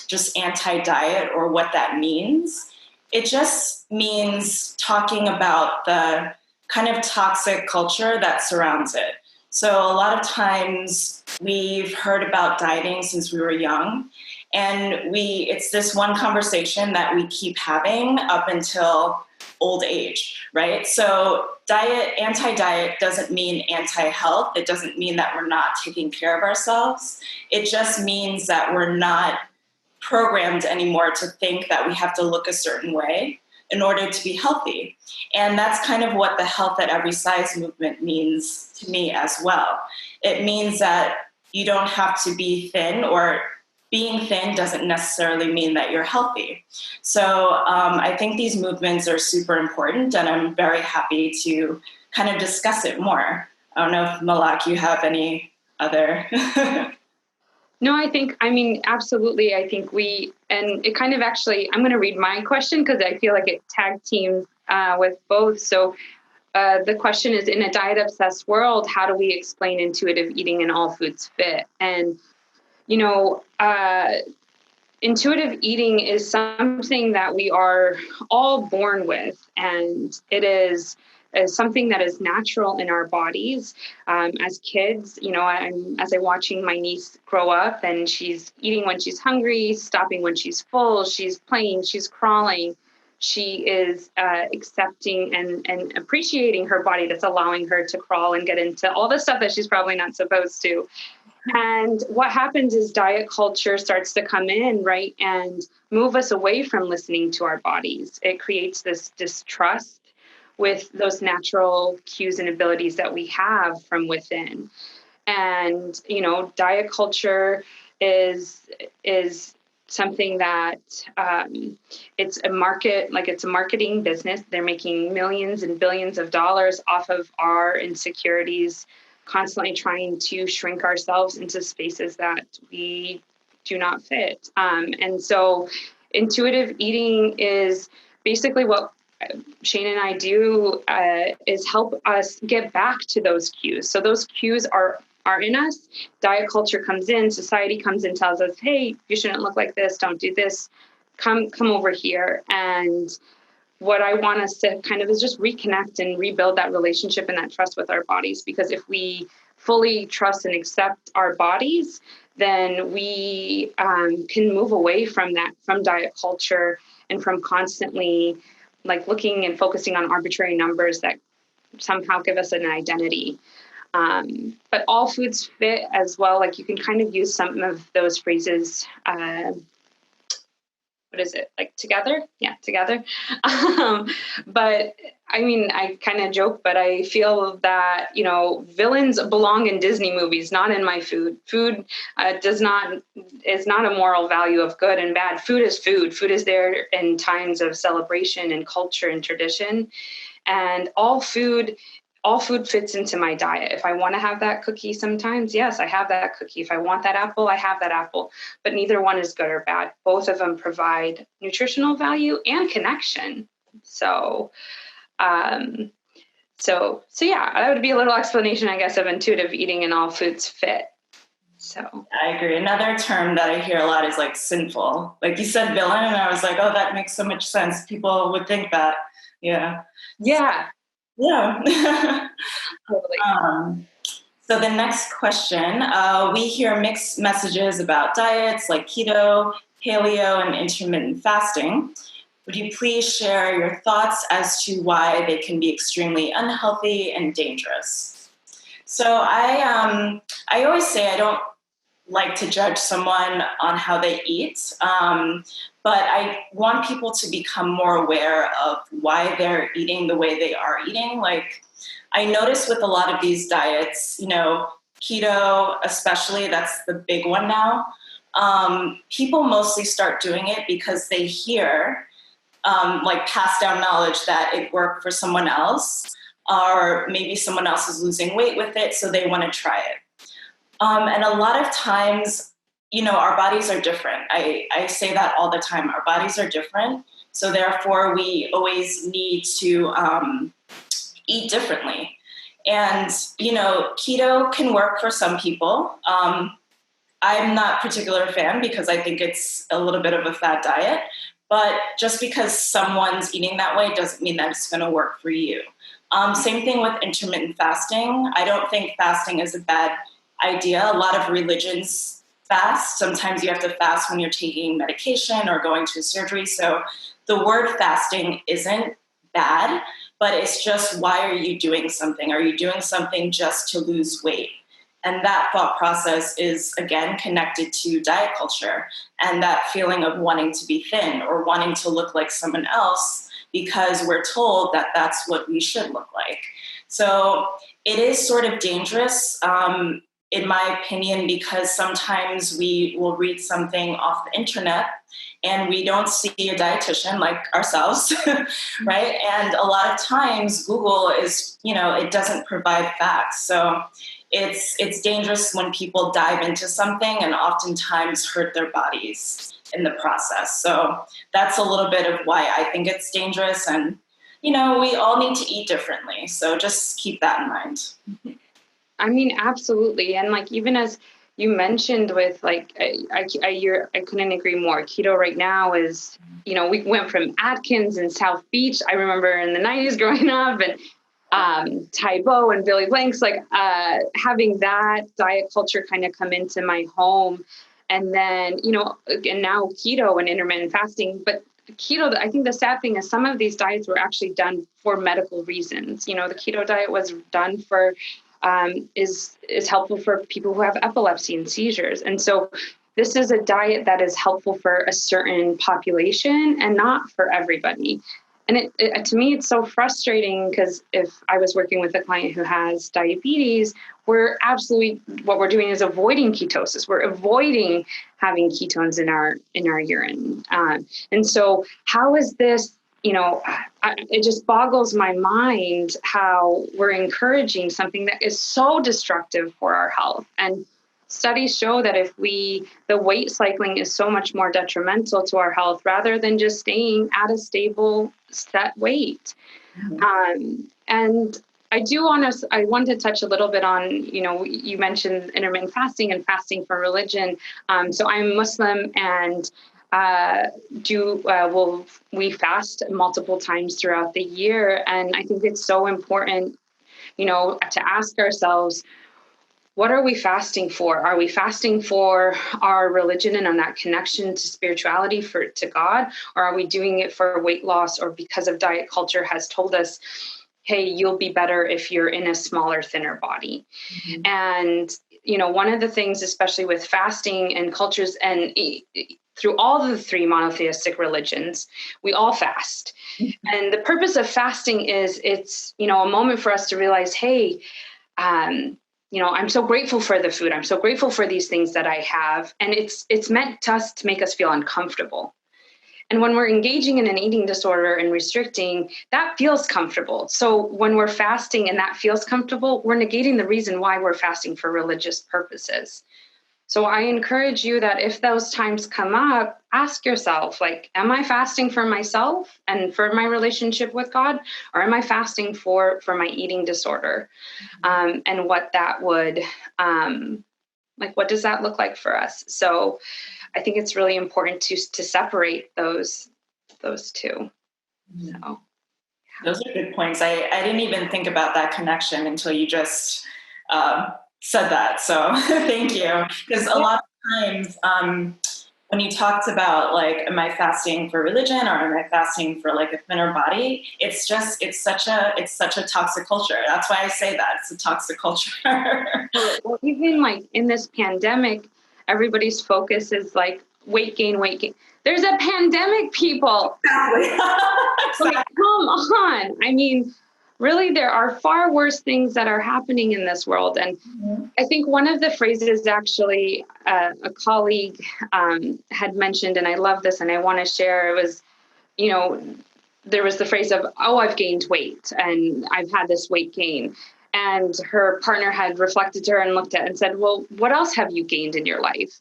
S8: just anti-diet or what that means, it just means talking about the kind of toxic culture that surrounds it. So a lot of times we've heard about dieting since we were young, and it's this one conversation that we keep having up until old age, right? So anti-diet doesn't mean anti-health. It doesn't mean that we're not taking care of ourselves. It just means that we're not programmed anymore to think that we have to look a certain way in order to be healthy. And that's kind of what the health at every size movement means to me as well. It means that you don't have to be thin, or being thin doesn't necessarily mean that you're healthy. So I think these movements are super important, and I'm very happy to kind of discuss it more. I don't know if, Malak, you have any other...
S7: No, absolutely. I think and it kind of actually, I'm going to read my question because I feel like it tag teams with both. So the question is, in a diet obsessed world, how do we explain intuitive eating and all foods fit? And, intuitive eating is something that we are all born with, and it is something that is natural in our bodies. As kids, as I'm watching my niece grow up, and she's eating when she's hungry, stopping when she's full, she's playing, she's crawling. She is accepting and appreciating her body that's allowing her to crawl and get into all the stuff that she's probably not supposed to. And what happens is diet culture starts to come in, right, and move us away from listening to our bodies. It creates this distrust with those natural cues and abilities that we have from within. And, diet culture is something that it's a marketing business. They're making millions and billions of dollars off of our insecurities, constantly trying to shrink ourselves into spaces that we do not fit. And so intuitive eating is basically what Shane and I do is help us get back to those cues. So those cues are in us. Diet culture comes in, society comes in, tells us, hey, you shouldn't look like this, don't do this, come over here. And what I want us to kind of is just reconnect and rebuild that relationship and that trust with our bodies. Because if we fully trust and accept our bodies, then we can move away from diet culture, and from constantly looking and focusing on arbitrary numbers that somehow give us an identity. But all foods fit as well. You can kind of use some of those phrases. What is it? Together? Yeah, together. But I kind of joke, but I feel that, villains belong in Disney movies, not in my food. Food is not a moral value of good and bad. Food is food. Food is there in times of celebration and culture and tradition. And all food fits into my diet. If I want to have that cookie sometimes, yes, I have that cookie. If I want that apple, I have that apple. But neither one is good or bad. Both of them provide nutritional value and connection. So yeah, that would be a little explanation, I guess, of intuitive eating and all foods fit. So
S8: I agree. Another term that I hear a lot is sinful. You said villain, and I was like, oh, that makes so much sense. People would think that. Yeah.
S7: Yeah.
S8: Yeah.
S7: Totally.
S8: So the next question, we hear mixed messages about diets like keto, paleo, and intermittent fasting. Would you please share your thoughts as to why they can be extremely unhealthy and dangerous? So I always say I don't like to judge someone on how they eat, but I want people to become more aware of why they're eating the way they are eating. I notice with a lot of these diets, keto especially, that's the big one now. People mostly start doing it because they hear like passed down knowledge that it worked for someone else, or maybe someone else is losing weight with it, so they want to try it. And a lot of times, our bodies are different. I say that all the time. Our bodies are different. So therefore, we always need to eat differently. And, keto can work for some people. I'm not a particular fan because I think it's a little bit of a fad diet. But just because someone's eating that way doesn't mean that it's going to work for you. Same thing with intermittent fasting. I don't think fasting is a bad idea. A lot of religions fast. Sometimes you have to fast when you're taking medication or going to surgery. So the word fasting isn't bad, but it's just, why are you doing something? Are you doing something just to lose weight? And that thought process is, again, connected to diet culture and that feeling of wanting to be thin or wanting to look like someone else because we're told that that's what we should look like. So it is sort of dangerous, in my opinion, because sometimes we will read something off the internet and we don't see a dietitian like ourselves, right? And a lot of times Google is, it doesn't provide facts. So it's dangerous when people dive into something and oftentimes hurt their bodies in the process. So that's a little bit of why I think it's dangerous. And, we all need to eat differently. So just keep that in mind.
S7: I mean, absolutely. And like, even as you mentioned with like, I couldn't agree more. Keto right now is, we went from Atkins and South Beach. I remember in the 90s growing up, and Tybo and Billy Blanks, like having that diet culture kind of come into my home. And then, and now keto and intermittent fasting. But keto, I think the sad thing is some of these diets were actually done for medical reasons. The keto diet was done for, is helpful for people who have epilepsy and seizures. And so this is a diet that is helpful for a certain population and not for everybody. And to me, it's so frustrating because if I was working with a client who has diabetes, what we're doing is avoiding ketosis. We're avoiding having ketones in our urine. And so how is this, it just boggles my mind how we're encouraging something that is so destructive for our health. And studies show that the weight cycling is so much more detrimental to our health rather than just staying at a stable set weight. Mm-hmm. And I want to touch a little bit on, you mentioned intermittent fasting and fasting for religion. So I'm Muslim and we fast multiple times throughout the year. And I think it's so important, to ask ourselves, what are we fasting for? Are we fasting for our religion and on that connection to spirituality to God? Or are we doing it for weight loss or because of diet culture has told us, hey, you'll be better if you're in a smaller, thinner body? Mm-hmm. And, one of the things, especially with fasting and cultures and through all the three monotheistic religions, we all fast. Mm-hmm. And the purpose of fasting is it's, a moment for us to realize, hey, I'm so grateful for the food. I'm so grateful for these things that I have. And it's meant to make us feel uncomfortable. And when we're engaging in an eating disorder and restricting, that feels comfortable. So when we're fasting and that feels comfortable, we're negating the reason why we're fasting for religious purposes. So I encourage you that if those times come up, ask yourself, like, am I fasting for myself and for my relationship with God? Or am I fasting for my eating disorder? And what that would, what does that look like for us? So I think it's really important to separate those two. So
S8: those are good points. I didn't even think about that connection until you just said that. So thank you. Because a lot of times when you talked about like, am I fasting for religion or am I fasting for like a thinner body? It's such a toxic culture. That's why I say that it's a toxic culture.
S7: Well, even like in this pandemic, everybody's focus is like weight gain. There's a pandemic, people.
S8: Exactly.
S7: Like, come on. I mean, really there are far worse things that are happening in this world. And I think one of the phrases actually a colleague had mentioned, and I love this and I want to share, it was, there was the phrase of, oh, I've gained weight and I've had this weight gain. And her partner had reflected to her and looked at it and said, well, what else have you gained in your life?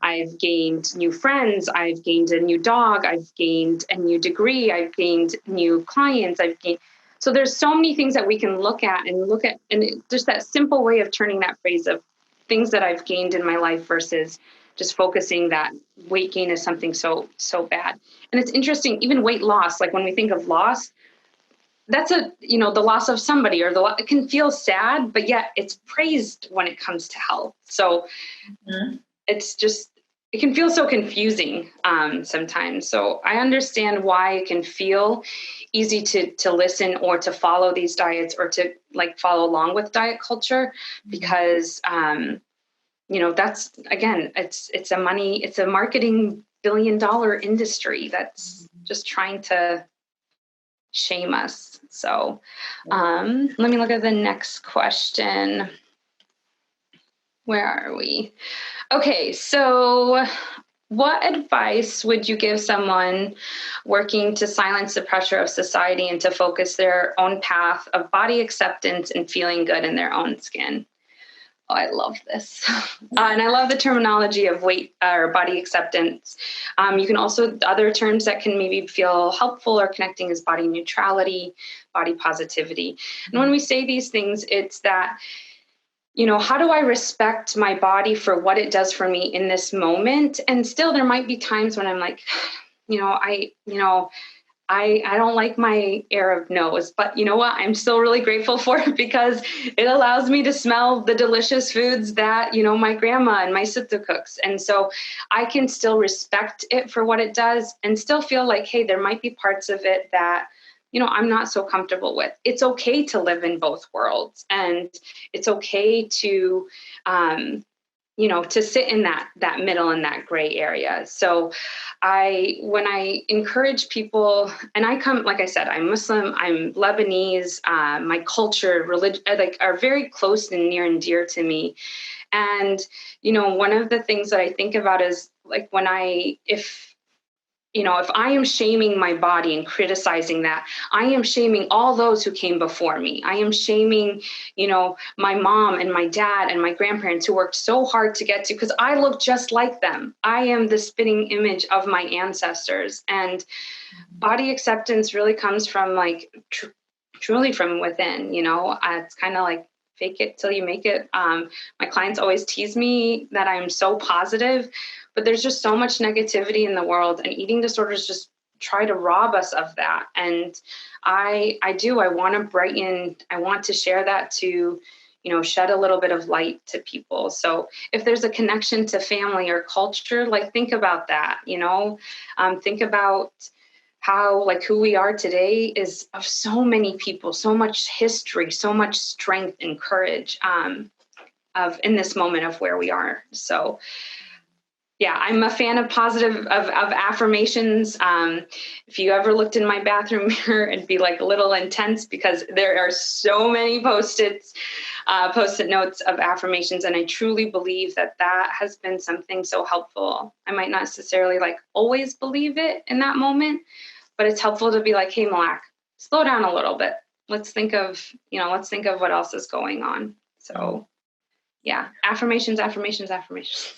S7: I've gained new friends. I've gained a new dog. I've gained a new degree. I've gained new clients. So there's so many things that we can look at, and just that simple way of turning that phrase of things that I've gained in my life versus just focusing that weight gain is something so bad. And it's interesting, even weight loss, like when we think of loss, that's the loss of somebody, or it can feel sad, but yet it's praised when it comes to health. So it can feel so confusing sometimes. So I understand why it can feel easy to listen or to follow these diets or to follow along with diet culture, because that's, again, it's a marketing billion-dollar industry that's just trying to shame us. So let me look at the next question. Where are we? Okay, so what advice would you give someone working to silence the pressure of society and to focus their own path of body acceptance and feeling good in their own skin? Oh, I love this. And I love the terminology of weight or body acceptance. You can also, other terms that can maybe feel helpful or connecting is body neutrality, body positivity. And when we say these things, it's that, how do I respect my body for what it does for me in this moment? And still there might be times when I'm like, I don't like my Arab nose, but you know what? I'm still really grateful for it because it allows me to smell the delicious foods that, my grandma and my sister cooks. And so I can still respect it for what it does and still feel like, hey, there might be parts of it that, I'm not so comfortable with. It's okay to live in both worlds, and it's okay to, to sit in that middle and that gray area. So when I encourage people, and I come, like I said, I'm Muslim, I'm Lebanese, my culture, religion, are very close and near and dear to me. And, one of the things that I think about is if I am shaming my body and criticizing that, I am shaming all those who came before me. I am shaming, my mom and my dad and my grandparents who worked so hard to get to, because I look just like them. I am the spitting image of my ancestors. And body acceptance really comes from truly from within, it's kind of like fake it till you make it. My clients always tease me that I'm so positive, but there's just so much negativity in the world, and eating disorders just try to rob us of that. And I want to brighten, I want to share that to, shed a little bit of light to people. So if there's a connection to family or culture, think about that, think about how who we are today is of so many people, so much history, so much strength and courage of in this moment of where we are. So yeah, I'm a fan of affirmations. If you ever looked in my bathroom mirror, it'd be a little intense because there are so many post-it notes of affirmations. And I truly believe that has been something so helpful. I might not necessarily always believe it in that moment, but it's helpful to be like, hey, Malak, slow down a little bit. Let's think of what else is going on. So yeah, affirmations.
S8: I love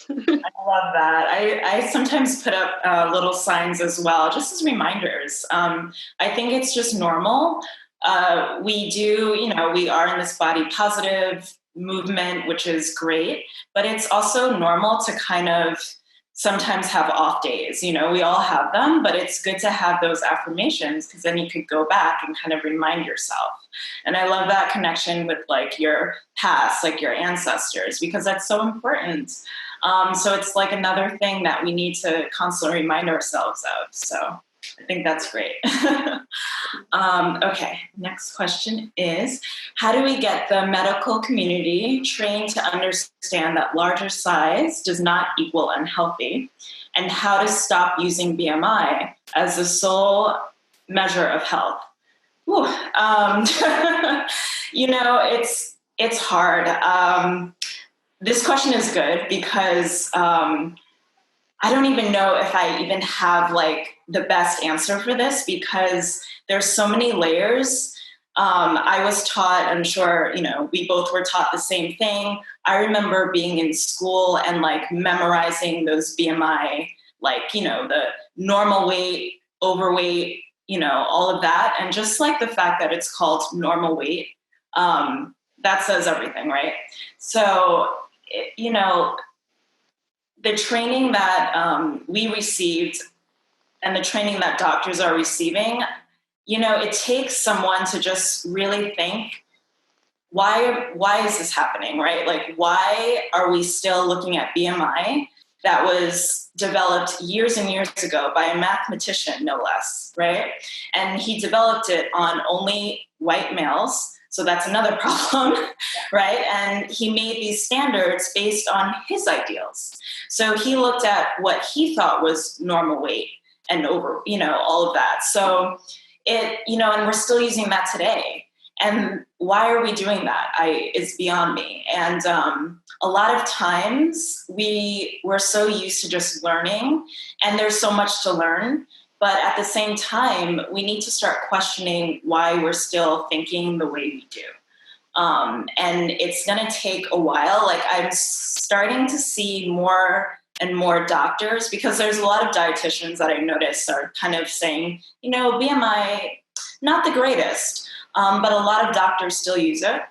S8: that. I sometimes put up little signs as well, just as reminders. I think it's just normal. We are in this body positive movement, which is great, but it's also normal to kind of sometimes have off days. We all have them, but it's good to have those affirmations because then you could go back and kind of remind yourself. And I love that connection with your past, your ancestors, because that's so important. So it's another thing that we need to constantly remind ourselves of. So I think that's great. Okay, next question is, how do we get the medical community trained to understand that larger size does not equal unhealthy, and how to stop using BMI as the sole measure of health? Whew. It's hard. This question is good because I don't even know if I even have like the best answer for this because there's so many layers. I was taught, I'm sure, we both were taught the same thing. I remember being in school and like memorizing those BMI, like, the normal weight, overweight, all of that. And just like the fact that it's called normal weight, that says everything, right? So, the training that we received and the training that doctors are receiving, it takes someone to just really think, why is this happening, right? Like, why are we still looking at BMI that was developed years and years ago by a mathematician, no less, right? And he developed it on only white males. So that's another problem, right? And he made these standards based on his ideals. So he looked at what he thought was normal weight and over, all of that. So and we're still using that today. And why are we doing that? It's beyond me. And a lot of times we're so used to just learning, and there's so much to learn. But at the same time, we need to start questioning why we're still thinking the way we do. And it's going to take a while. Like, I'm starting to see more and more doctors, because there's a lot of dietitians that I noticed are kind of saying, BMI, not the greatest, but a lot of doctors still use it.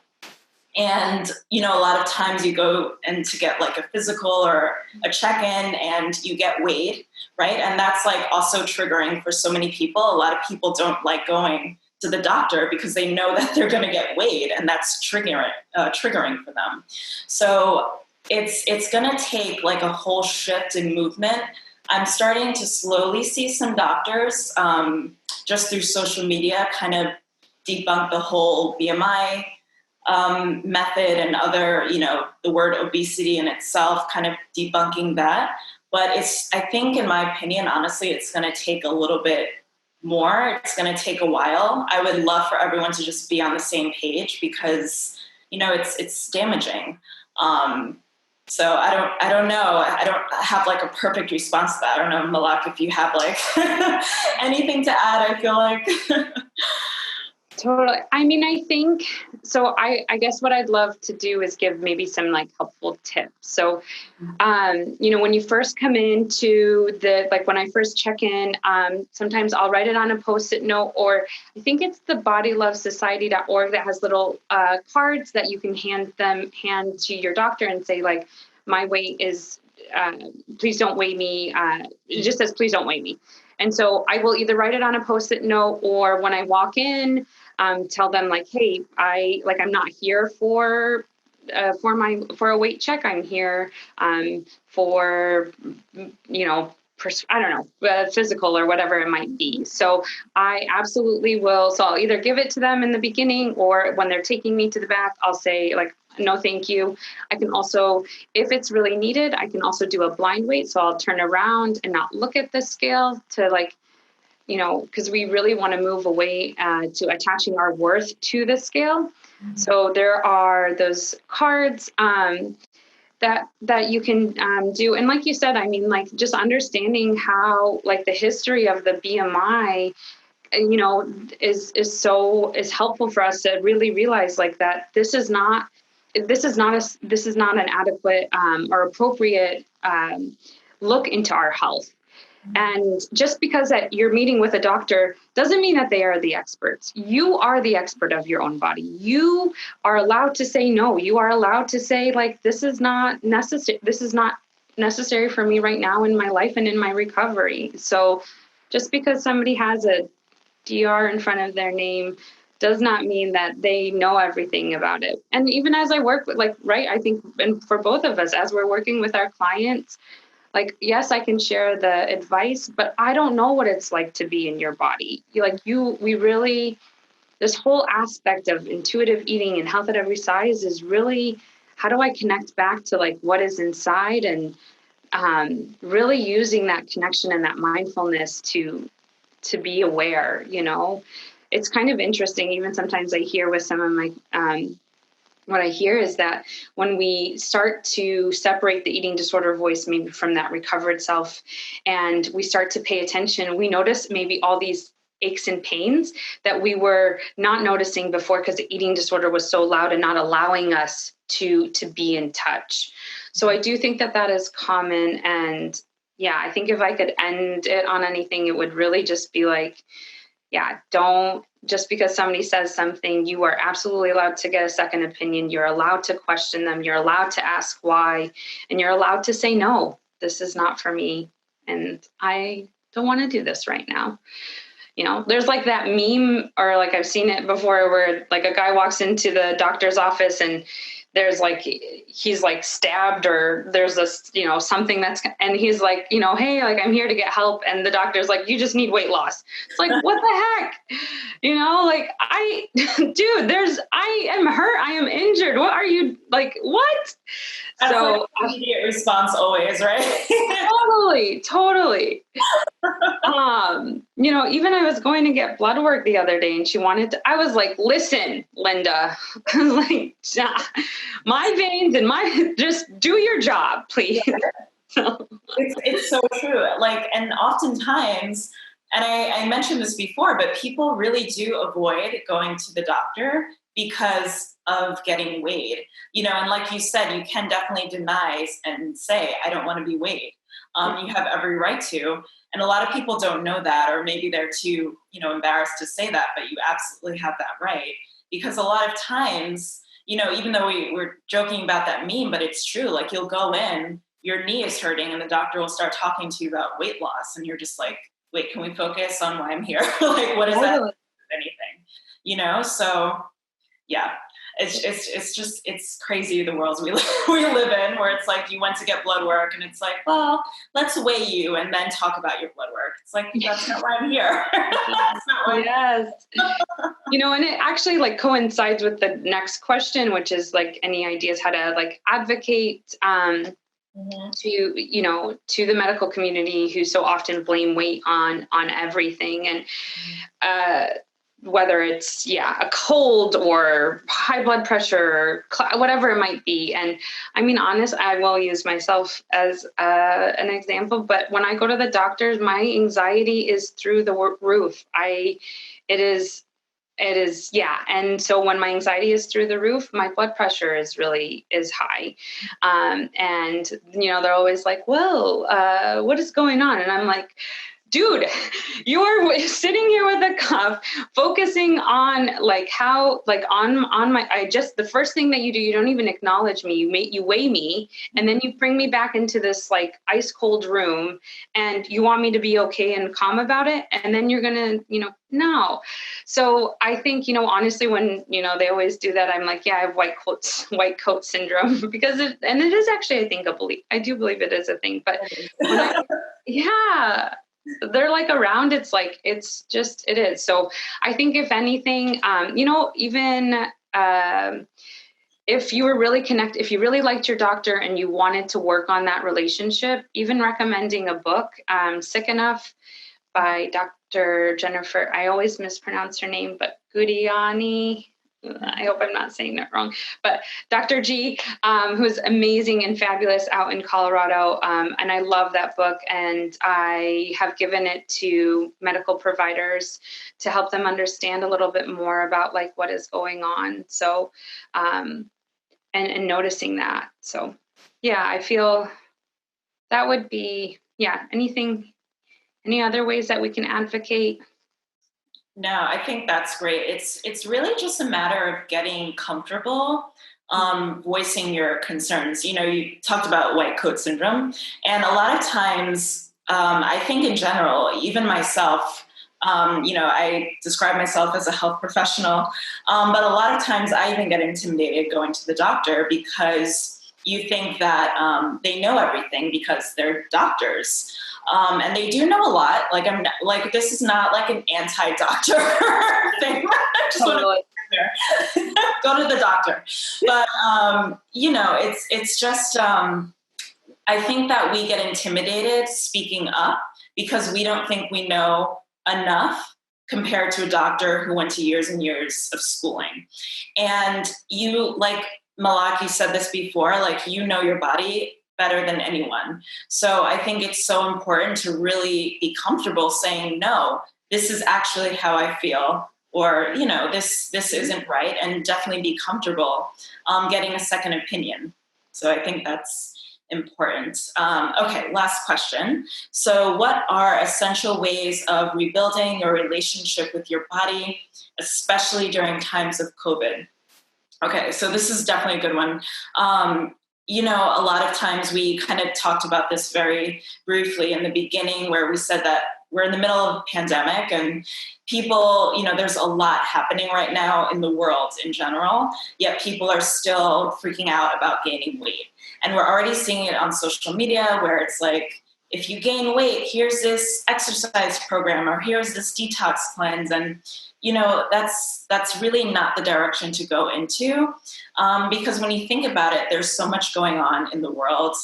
S8: And, a lot of times you go and to get like a physical or a check-in and you get weighed, right? And that's like also triggering for so many people. A lot of people don't like going to the doctor because they know that they're going to get weighed, and that's triggering for them. So it's going to take like a whole shift in movement. I'm starting to slowly see some doctors just through social media kind of debunk the whole BMI method and other, the word obesity in itself, kind of debunking that. But I think in my opinion, honestly, it's going to take a little bit more. It's going to take a while. I would love for everyone to just be on the same page because, it's damaging. So I don't know. I don't have like a perfect response to that. I don't know, Malak, if you have like anything to add. I feel like.
S7: Totally. I mean, I think, so I guess what I'd love to do is give maybe some like helpful tips. So, when you first come into when I first check in, sometimes I'll write it on a Post-it note, or I think it's the bodylovesociety.org that has little cards that you can hand to your doctor and say like, my weight is, please don't weigh me. It just says, please don't weigh me. And so I will either write it on a Post-it note, or when I walk in, tell them like, hey, I'm not here for a weight check. I'm here for, I don't know, physical or whatever it might be. So I absolutely will. So I'll either give it to them in the beginning, or when they're taking me to the back, I'll say like, no, thank you. I can also, if it's really needed, I can also do a blind weight. So I'll turn around and not look at the scale to like, because we really want to move away to attaching our worth to the scale. Mm-hmm. So there are those cards that you can do. And like you said, I mean, like just understanding how like the history of the BMI, is helpful for us to really realize like that this is not an adequate or appropriate look into our health. And just because that you're meeting with a doctor doesn't mean that they are the experts. You are the expert of your own body. You are allowed to say no. You are allowed to say like, this is not necessary. This is not necessary for me right now in my life and in my recovery. So just because somebody has a DR in front of their name does not mean that they know everything about it. And even as I work with I think, and for both of us, as we're working with our clients, like, yes, I can share the advice, but I don't know what it's like to be in your body. This whole aspect of intuitive eating and health at every size is really, how do I connect back to like what is inside, and really using that connection and that mindfulness to be aware, it's kind of interesting. Even sometimes I hear with some of my, what I hear is that when we start to separate the eating disorder voice maybe from that recovered self, and we start to pay attention, we notice maybe all these aches and pains that we were not noticing before because the eating disorder was so loud and not allowing us to be in touch. So I do think that is common. And yeah, I think if I could end it on anything, it would really just be like, yeah, don't, just because somebody says something, you are absolutely allowed to get a second opinion. You're allowed to question them. You're allowed to ask why, and you're allowed to say, no, this is not for me. And I don't want to do this right now. You know, there's like that meme, or like I've seen it before, where like a guy walks into the doctor's office and there's like, he's like stabbed, or there's this, you know, something and he's like, you know, hey, like I'm here to get help. And the doctor's like, you just need weight loss. It's like, what the heck? You know, like dude, I am hurt. I am injured. What are you like? What?
S8: That's
S7: so
S8: like immediate response always, right?
S7: Totally. You know, even I was going to get blood work the other day, and I was like, listen, Linda, I was like, my veins and just do your job, please.
S8: It's so true. Like, and oftentimes, and I mentioned this before, but people really do avoid going to the doctor because of getting weighed, you know, and like you said, you can definitely deny and say, I don't want to be weighed. You have every right to. And a lot of people don't know that, or maybe they're too, you know, embarrassed to say that, but you absolutely have that right. Because a lot of times, you know, even though we're joking about that meme, but it's true, like you'll go in, your knee is hurting, and the doctor will start talking to you about weight loss. And you're just like, wait, can we focus on why I'm here? Like, what is that? Anything, you know? So yeah. It's crazy the worlds we live in, where it's like you went to get blood work and it's like, well, let's weigh you and then talk about your blood work. It's like, that's not why I'm here. That's not why
S7: yes. You know, and it actually like coincides with the next question, which is like any ideas how to like advocate to, you know, to the medical community who so often blame weight on everything. And whether it's, a cold or high blood pressure, or whatever it might be. And I mean, I will use myself as an example, but when I go to the doctors, my anxiety is through the roof. It is. And so when my anxiety is through the roof, my blood pressure is high. And, you know, they're always like, well, what is going on? And I'm like, dude, you're sitting here with a cuff, focusing on like how, like on the first thing that you do, you don't even acknowledge me. You weigh me, and then you bring me back into this like ice cold room, and you want me to be okay and calm about it. And then you're going to, you know, no. So I think, you know, honestly, when, you know, they always do that, I'm like, yeah, I have white coat syndrome because it is actually, I think, I do believe it is a thing, but they're like around, it's like, it is. So I think if anything, you know, even if you were really connected, if you really liked your doctor and you wanted to work on that relationship, even recommending a book, Sick Enough by Dr. Jennifer, I always mispronounce her name, but Gudiani. I hope I'm not saying that wrong, but Dr. G, who's amazing and fabulous out in Colorado. And I love that book. And I have given it to medical providers to help them understand a little bit more about like what is going on. So, and noticing that. So yeah, I feel that would be, any other ways that we can advocate?
S8: No, I think that's great. It's really just a matter of getting comfortable voicing your concerns. You know, you talked about white coat syndrome, and a lot of times, I think in general, even myself, you know, I describe myself as a health professional, but a lot of times I even get intimidated going to the doctor because you think that they know everything because they're doctors. And they do know a lot. Like this is not like an anti-doctor thing. Totally. Go to the doctor. But you know, it's just I think that we get intimidated speaking up because we don't think we know enough compared to a doctor who went to years and years of schooling. And you, like Malak, you said this before, like, you know your body better than anyone. So I think it's so important to really be comfortable saying, no, this is actually how I feel, or, you know, this isn't right, and definitely be comfortable getting a second opinion. So I think that's important. Okay, last question. So what are essential ways of rebuilding your relationship with your body, especially during times of COVID? Okay, so this is definitely a good one. You know, a lot of times we kind of talked about this very briefly in the beginning, where we said that we're in the middle of a pandemic and people, you know, there's a lot happening right now in the world in general, yet people are still freaking out about gaining weight. And we're already seeing it on social media where it's like, if you gain weight, here's this exercise program, or here's this detox cleanse. And, you know, that's really not the direction to go into, because when you think about it, there's so much going on in the world.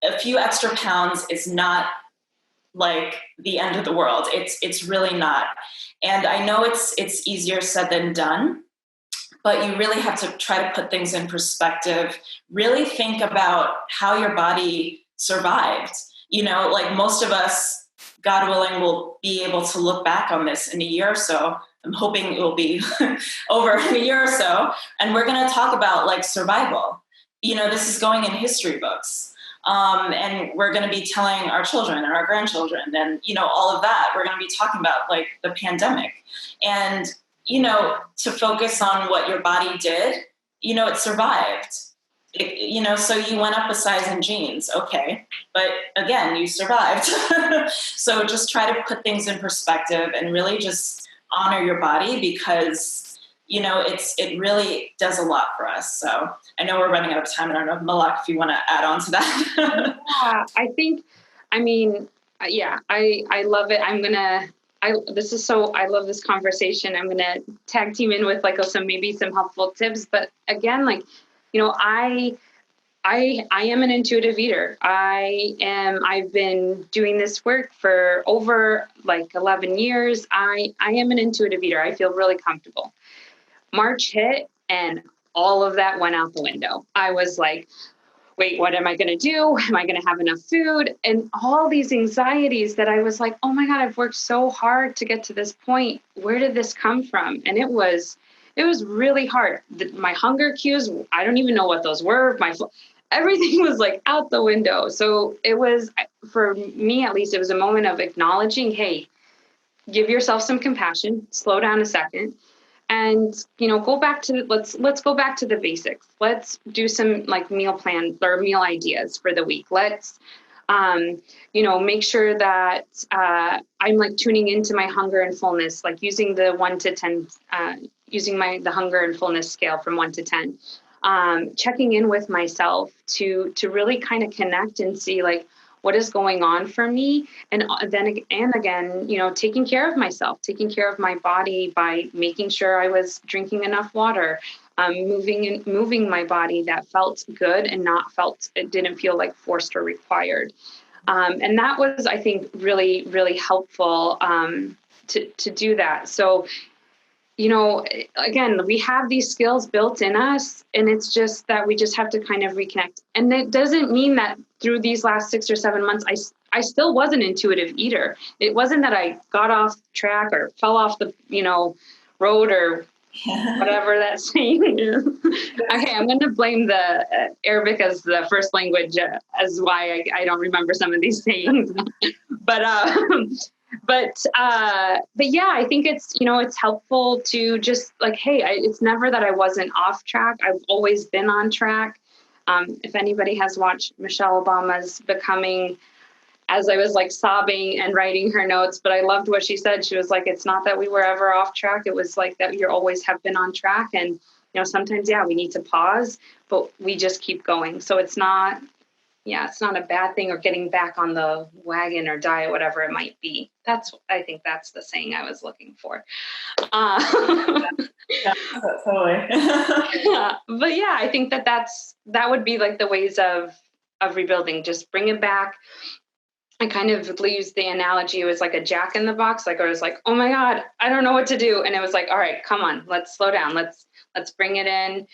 S8: A few extra pounds is not like the end of the world. It's really not. And I know it's easier said than done, but you really have to try to put things in perspective. Really think about how your body survived. You know, like, most of us, God willing, will be able to look back on this in a year or so. I'm hoping it will be over in a year or so. And we're going to talk about, like, survival. You know, this is going in history books. And we're going to be telling our children and our grandchildren and, you know, all of that. We're going to be talking about, like, the pandemic. And, you know, to focus on what your body did, you know, it survived. You know, so you went up a size in jeans, okay, but again, you survived. So just try to put things in perspective and really just honor your body, because, you know, it really does a lot for us. So I know we're running out of time. I don't know, Malak, if you want to add on to that.
S7: Yeah, I think, I mean, yeah, I love it. I love this conversation. I'm going to tag team in with, like, some helpful tips, but again, like, you know, I am an intuitive eater. I've been doing this work for over, like, 11 years. I am an intuitive eater. I feel really comfortable. March hit and all of that went out the window. I was like, wait, what am I going to do? Am I going to have enough food? And all these anxieties that I was like, oh my God, I've worked so hard to get to this point. Where did this come from? And it was really hard. My hunger cues, I don't even know what those were. Everything was, like, out the window. So it was, for me at least, it was a moment of acknowledging, hey, give yourself some compassion, slow down a second, and, you know, go back to, let's go back to the basics. Let's do some, like, meal plan or meal ideas for the week. Let's, you know, make sure that I'm, like, tuning into my hunger and fullness, like using the 1 to 10, using the hunger and fullness scale from 1 to 10, checking in with myself to really kind of connect and see, like, what is going on for me. And then again, you know, taking care of myself, taking care of my body by making sure I was drinking enough water, moving my body that felt good and it didn't feel like forced or required. And that was, I think, really, really helpful to do that. So, you know, again, we have these skills built in us, and it's just that we just have to kind of reconnect. And it doesn't mean that through these last 6 or 7 months, I still was an intuitive eater. It wasn't that I got off track or fell off the, you know, road or whatever that saying is. Okay, I'm going to blame the Arabic as the first language as why I don't remember some of these sayings. But yeah, I think it's, you know, it's helpful to just, like, hey, it's never that I wasn't off track. I've always been on track. If anybody has watched Michelle Obama's Becoming, as I was, like, sobbing and writing her notes, but I loved what she said. She was like, it's not that we were ever off track. It was like that you always have been on track. And, you know, sometimes, yeah, we need to pause, but we just keep going. So it's not a bad thing, or getting back on the wagon or diet, whatever it might be. I think that's the saying I was looking for.
S8: Yeah, totally.
S7: Yeah, but yeah, I think that would be, like, the ways of rebuilding. Just bring it back. I kind of used the analogy, it was like a jack in the box. Like I was like, oh my God, I don't know what to do. And it was like, all right, come on, let's slow down. Let's bring it in,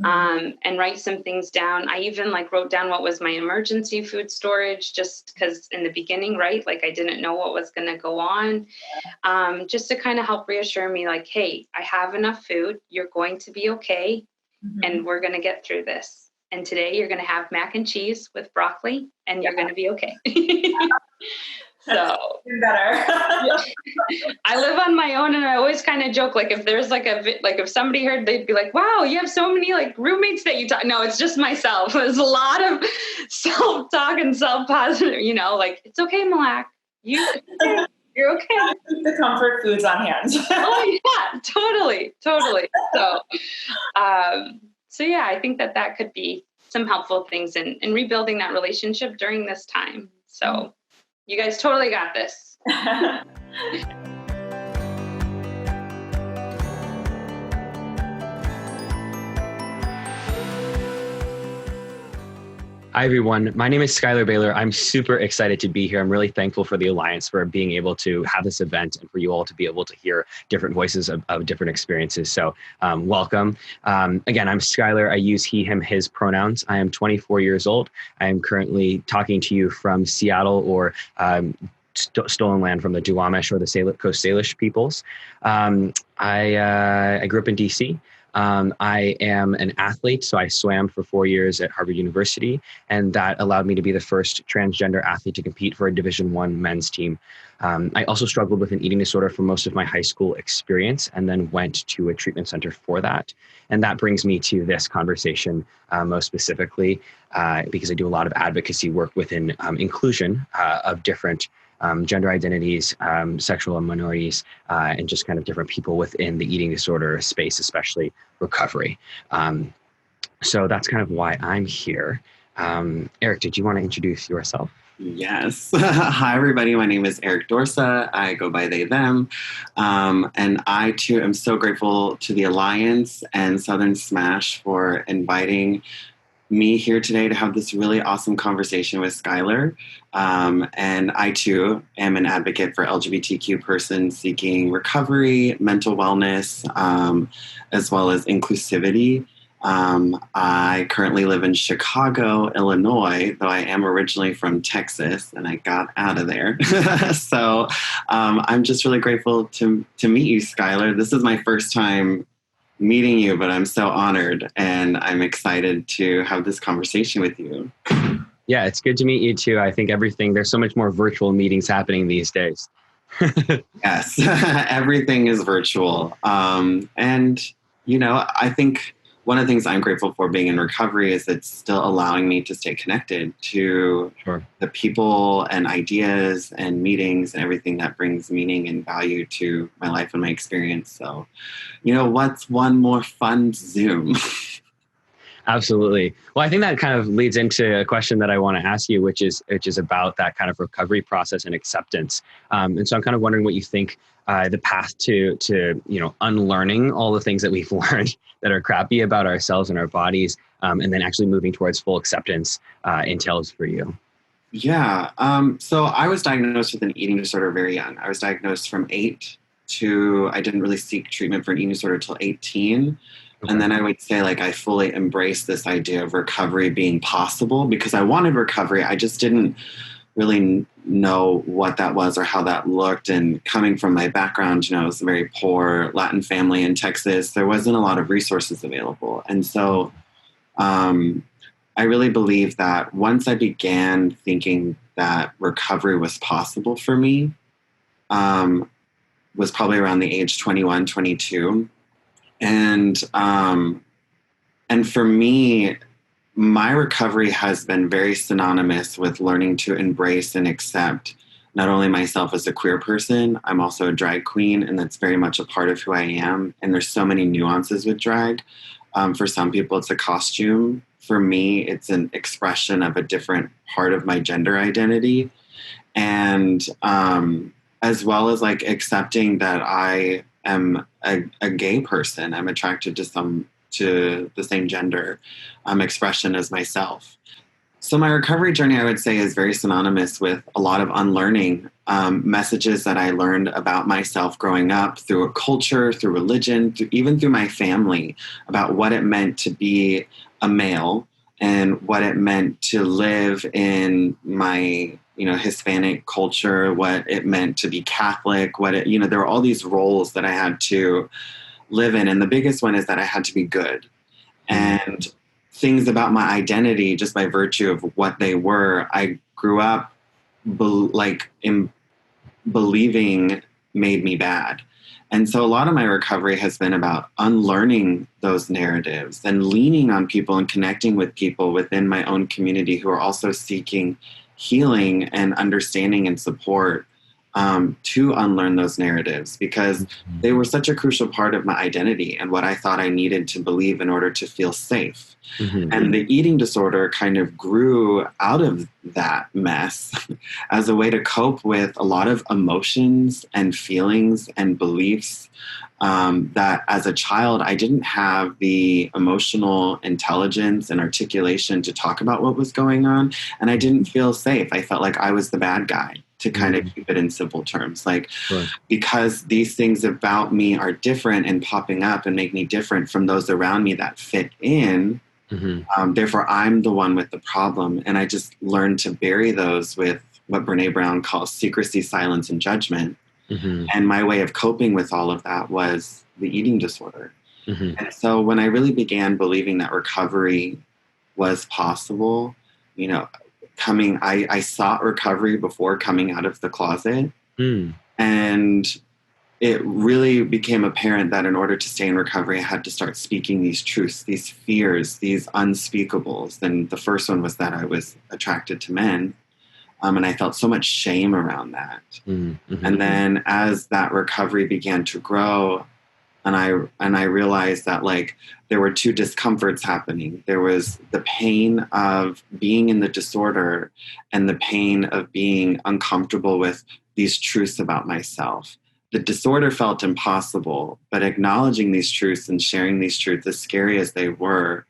S7: and write some things down. I even like wrote down what was my emergency food storage, just because in the beginning, right? Like I didn't know what was going to go on, just to kind of help reassure me like, hey, I have enough food. You're going to be okay. And we're going to get through this. And today you're going to have mac and cheese with broccoli and you're going to be okay. So
S8: better.
S7: I live on my own, and I always kind of joke, like if there's like if somebody heard, they'd be like, wow, you have so many like roommates that you talk. No, it's just myself. There's a lot of self-talk and self-positive, like, it's okay, Malak. You're okay.
S8: Keep the comfort foods on hand.
S7: Oh yeah, totally. So yeah, I think that could be some helpful things in rebuilding that relationship during this time. So you guys totally got this.
S9: Hi, everyone. My name is Skylar Baylor. I'm super excited to be here. I'm really thankful for the Alliance for being able to have this event and for you all to be able to hear different voices of different experiences. So welcome. Again, I'm Skylar. I use he, him, his pronouns. I am 24 years old. I am currently talking to you from Seattle, or stolen land from the Duwamish or the Coast Salish peoples. I grew up in DC. I am an athlete, so I swam for 4 years at Harvard University, and that allowed me to be the first transgender athlete to compete for a Division I men's team. I also struggled with an eating disorder for most of my high school experience, and then went to a treatment center for that. And that brings me to this conversation most specifically, because I do a lot of advocacy work within inclusion of different gender identities, sexual minorities, and just kind of different people within the eating disorder space, especially recovery. So that's kind of why I'm here. Eric, did you want to introduce yourself?
S10: Yes. Hi, everybody. My name is Eric Dorsa. I go by they, them. And I, too, am so grateful to the Alliance and Southern Smash for inviting me here today to have this really awesome conversation with Skylar. And I, too, am an advocate for LGBTQ persons seeking recovery, mental wellness, as well as inclusivity. I currently live in Chicago, Illinois, though I am originally from Texas, and I got out of there. So I'm just really grateful to meet you, Skylar. This is my first time meeting you, but I'm so honored, and I'm excited to have this conversation with you.
S9: Yeah, it's good to meet you too. I think there's so much more virtual meetings happening these days.
S10: Yes, everything is virtual. And, I think one of the things I'm grateful for being in recovery is it's still allowing me to stay connected to the people and ideas and meetings and everything that brings meaning and value to my life and my experience. So, what's one more fun Zoom?
S9: Absolutely. Well, I think that kind of leads into a question that I want to ask you, which is about that kind of recovery process and acceptance. And so I'm kind of wondering what you think the path to unlearning all the things that we've learned that are crappy about ourselves and our bodies, and then actually moving towards full acceptance entails for you.
S10: Yeah. So I was diagnosed with an eating disorder very young. I was diagnosed from 8 to, I didn't really seek treatment for an eating disorder until 18. Okay. And then I would say I fully embraced this idea of recovery being possible because I wanted recovery. I just didn't really know what that was or how that looked. And coming from my background, it was a very poor Latin family in Texas. There wasn't a lot of resources available. And so I really believe that once I began thinking that recovery was possible for me, was probably around the age 21, 22. And for me, my recovery has been very synonymous with learning to embrace and accept not only myself as a queer person, I'm also a drag queen, and that's very much a part of who I am. And there's so many nuances with drag. For some people, it's a costume. For me, it's an expression of a different part of my gender identity. And as well as accepting that I am a gay person. I'm attracted to the same gender expression as myself. So my recovery journey, I would say, is very synonymous with a lot of unlearning messages that I learned about myself growing up through a culture, through religion, even through my family, about what it meant to be a male and what it meant to live in my, Hispanic culture, what it meant to be Catholic, there were all these roles that I had to live in. And the biggest one is that I had to be good. And things about my identity, just by virtue of what they were, I grew up in believing made me bad. And so a lot of my recovery has been about unlearning those narratives and leaning on people and connecting with people within my own community who are also seeking healing and understanding and support to unlearn those narratives, because they were such a crucial part of my identity and what I thought I needed to believe in order to feel safe. And the eating disorder kind of grew out of that mess as a way to cope with a lot of emotions and feelings and beliefs that as a child, I didn't have the emotional intelligence and articulation to talk about what was going on. And I didn't feel safe. I felt like I was the bad guy, to kind of keep it in simple terms. Because these things about me are different and popping up and make me different from those around me that fit in. Therefore, I'm the one with the problem. And I just learned to bury those with what Brene Brown calls secrecy, silence, and judgment. And my way of coping with all of that was the eating disorder. And so when I really began believing that recovery was possible, I sought recovery before coming out of the closet. And it really became apparent that in order to stay in recovery, I had to start speaking these truths, these fears, these unspeakables. And the first one was that I was attracted to men. And I felt so much shame around that. And then as that recovery began to grow, and I realized that there were two discomforts happening. There was the pain of being in the disorder and the pain of being uncomfortable with these truths about myself. The disorder felt impossible, but acknowledging these truths and sharing these truths, as scary as they were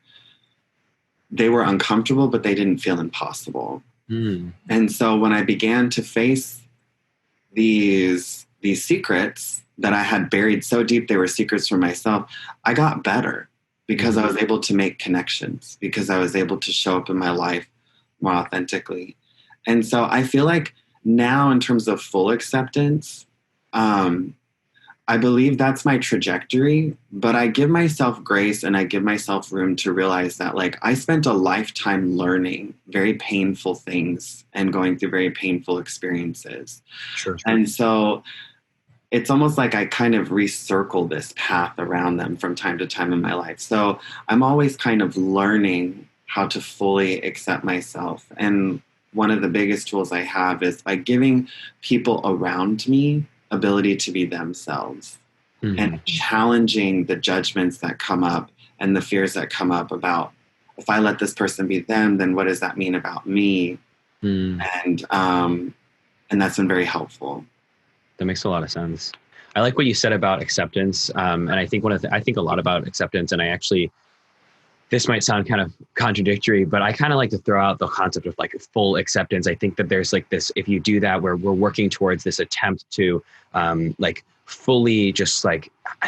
S10: uncomfortable, but they didn't feel impossible. And so when I began to face these secrets that I had buried so deep, they were secrets for myself, I got better because I was able to make connections, because I was able to show up in my life more authentically. And so I feel like now, in terms of full acceptance, I believe that's my trajectory, but I give myself grace and I give myself room to realize that I spent a lifetime learning very painful things and going through very painful experiences. Sure. And so it's almost like I kind of recircle this path around them from time to time in my life. So I'm always kind of learning how to fully accept myself. And one of the biggest tools I have is by giving people around me ability to be themselves and challenging the judgments that come up and the fears that come up about, if I let this person be them, then what does that mean about me? And that's been very helpful.
S9: That makes a lot of sense. I like what you said about acceptance. And I think I think a lot about acceptance, and this might sound kind of contradictory, but I kind of like to throw out the concept of full acceptance. I think that there's this, if you do that, where we're working towards this attempt to fully just I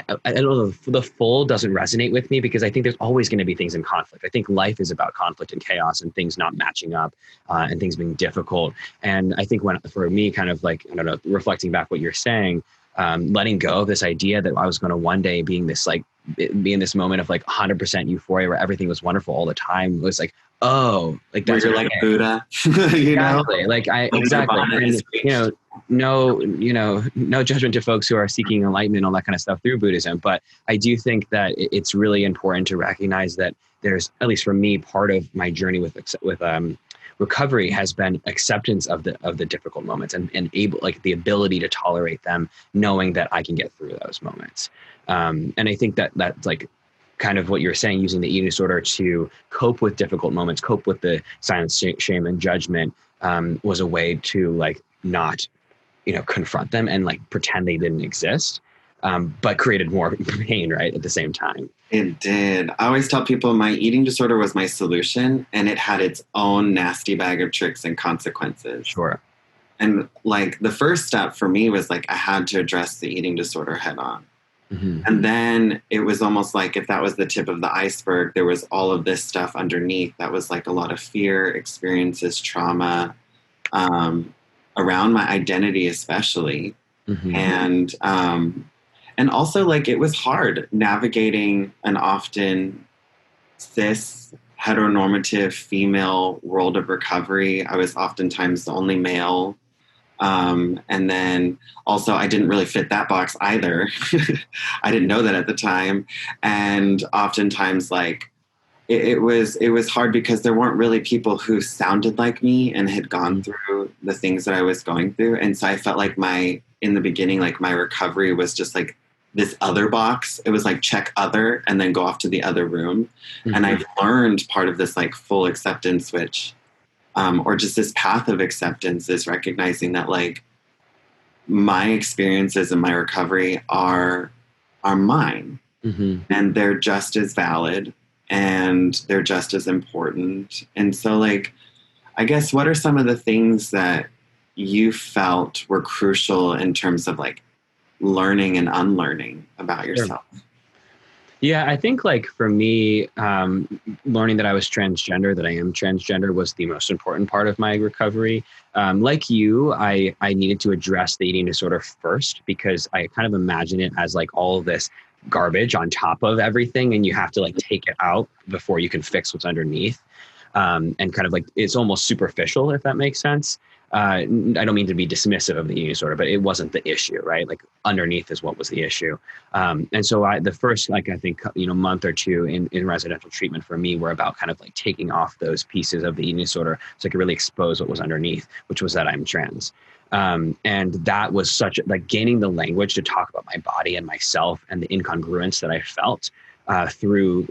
S9: don't know, the full doesn't resonate with me, because I think there's always going to be things in conflict. I think life is about conflict and chaos and things not matching up and things being difficult. And I think for me, kind of I don't know, reflecting back what you're saying, letting go of this idea that I was going to one day be in this moment of 100% euphoria where everything was wonderful all the time, was that's
S10: you're like Buddha.
S9: Exactly. And no judgment to folks who are seeking enlightenment, all that kind of stuff through Buddhism, but I do think that it's really important to recognize that there's, at least for me, part of my journey with recovery has been acceptance of the difficult moments and able, the ability to tolerate them, knowing that I can get through those moments. And I think that's kind of what you're saying, using the eating disorder to cope with difficult moments, cope with the silence, shame, and judgment, was a way to not, confront them and pretend they didn't exist. but created more pain, right, at the same time.
S10: It did. I always tell people my eating disorder was my solution, and it had its own nasty bag of tricks and consequences.
S9: Sure.
S10: And like the first step for me was like I had to address the eating disorder head on. Mm-hmm. And then it was almost like if that was the tip of the iceberg, there was all of this stuff underneath that was like a lot of fear, experiences, trauma, around my identity especially. Mm-hmm. And also like it was hard navigating an often cis heteronormative female world of recovery. I was oftentimes the only male. And then also I didn't really fit that box either. I didn't know that at the time. And oftentimes like it was hard because there weren't really people who sounded like me and had gone through the things that I was going through. And so I felt like in the beginning, like my recovery was just like this other box. It was like check other and then go off to the other room. Mm-hmm. And I've learned part of this like full acceptance switch, or just this path of acceptance is recognizing that like my experiences and my recovery are mine. Mm-hmm. And they're just as valid and they're just as important. And so like, I guess what are some of the things that you felt were crucial in terms of like learning and unlearning about yourself?
S9: Sure. Yeah, I think like for me, learning that I was transgender, that I am transgender was the most important part of my recovery. Like you, I needed to address the eating disorder first because I kind of imagine it as like all of this garbage on top of everything and you have to like take it out before you can fix what's underneath. And kind of like it's almost superficial, if that makes sense. I don't mean to be dismissive of the eating disorder, but it wasn't the issue, right? Like underneath is what was the issue. And so the first, like, I think, month or two in residential treatment for me were about kind of like taking off those pieces of the eating disorder so I could really expose what was underneath, which was that I'm trans. And that was such like gaining the language to talk about my body and myself and the incongruence that I felt through,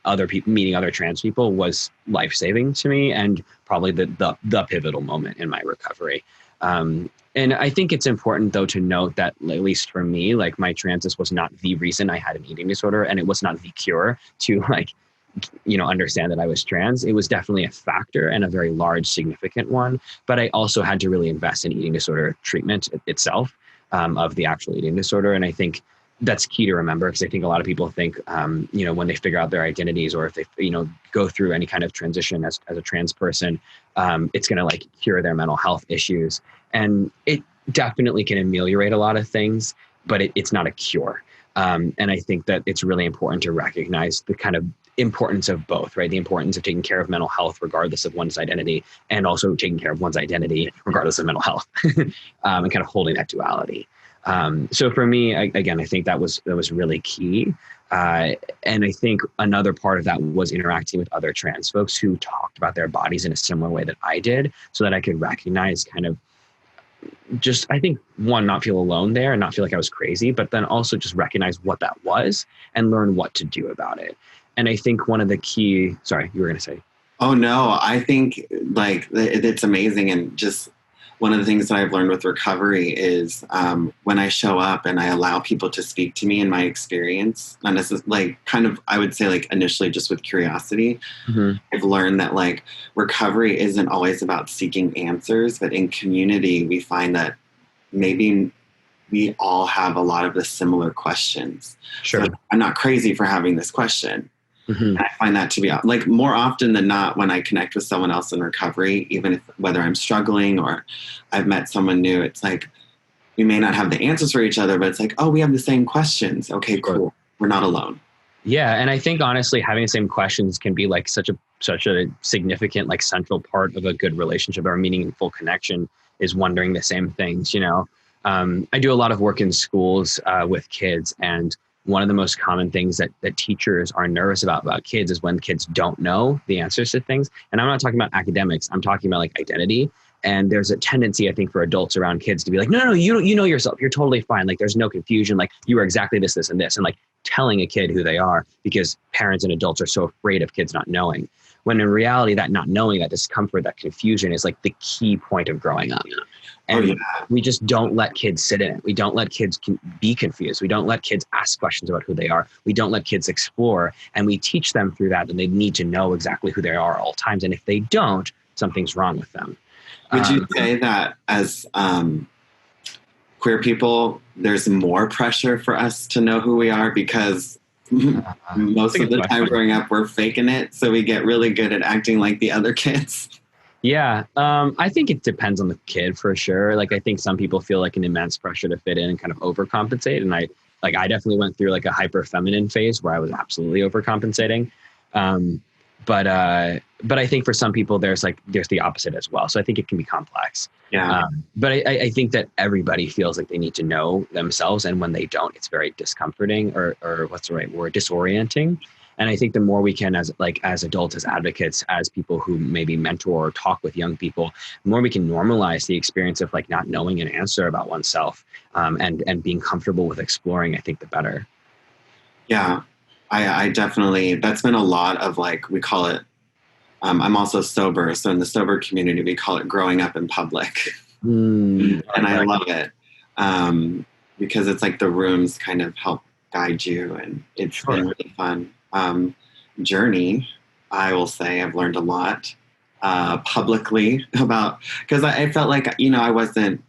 S9: other people, meeting other trans people was life-saving to me and probably the pivotal moment in my recovery. And I think it's important though to note that at least for me, like my transness was not the reason I had an eating disorder and it was not the cure to understand that I was trans. It was definitely a factor and a very large, significant one. But I also had to really invest in eating disorder treatment itself of the actual eating disorder. And I think that's key to remember because I think a lot of people think, when they figure out their identities or if they, go through any kind of transition as a trans person, it's going to like cure their mental health issues. And it definitely can ameliorate a lot of things, but it's not a cure. And I think that it's really important to recognize the kind of importance of both, right? The importance of taking care of mental health regardless of one's identity and also taking care of one's identity regardless of mental health and kind of holding that duality. So for me, again, I think that was really key. And I think another part of that was interacting with other trans folks who talked about their bodies in a similar way that I did so that I could recognize kind of just, I think, one, not feel alone there and not feel like I was crazy, but then also just recognize what that was and learn what to do about it. And I think one of the key, sorry, you were going to say.
S10: Oh, no, I think like it's amazing. And just one of the things that I've learned with recovery is when I show up and I allow people to speak to me in my experience, and this is like kind of, I would say like initially just with curiosity, mm-hmm. I've learned that like recovery isn't always about seeking answers, but in community, we find that maybe we all have a lot of the similar questions.
S9: Sure.
S10: So I'm not crazy for having this question. Mm-hmm. And I find that to be like more often than not when I connect with someone else in recovery, even if whether I'm struggling or I've met someone new, it's like we may not have the answers for each other, but it's like, oh, we have the same questions. Okay, cool. We're not alone.
S9: Yeah. And I think honestly, having the same questions can be like such a significant, like central part of a good relationship or a meaningful connection is wondering the same things, I do a lot of work in schools with kids, and one of the most common things that teachers are nervous about kids is when kids don't know the answers to things. And I'm not talking about academics. I'm talking about like identity. And there's a tendency, I think, for adults around kids to be like, no, you know yourself. You're totally fine. Like there's no confusion. Like you are exactly this, this, and this. And like telling a kid who they are because parents and adults are so afraid of kids not knowing. When in reality, that not knowing, that discomfort, that confusion is like the key point of growing up. And we just don't let kids sit in it. We don't let kids be confused. We don't let kids ask questions about who they are. We don't let kids explore. And we teach them through that. And they need to know exactly who they are at all times. And if they don't, something's wrong with them.
S10: Would you say that as queer people, there's more pressure for us to know who we are because most of the time growing up, we're faking it. So we get really good at acting like the other kids.
S9: Yeah, I think it depends on the kid for sure. Like, I think some people feel like an immense pressure to fit in and kind of overcompensate. And I definitely went through like a hyper feminine phase where I was absolutely overcompensating. But I think for some people there's the opposite as well. So I think it can be complex.
S10: Yeah.
S9: But I think that everybody feels like they need to know themselves, and when they don't, it's very discomforting or what's the right word, disorienting. And I think the more we can, as adults, as advocates, as people who maybe mentor or talk with young people, the more we can normalize the experience of like not knowing an answer about oneself, and being comfortable with exploring, I think the better.
S10: Yeah, I definitely, that's been a lot of like, we call it, I'm also sober. So in the sober community, we call it growing up in public. And I love it because it's like the rooms kind of help guide you, and it's been really fun. Journey, I will say I've learned a lot publicly about, because I felt like, I wasn't,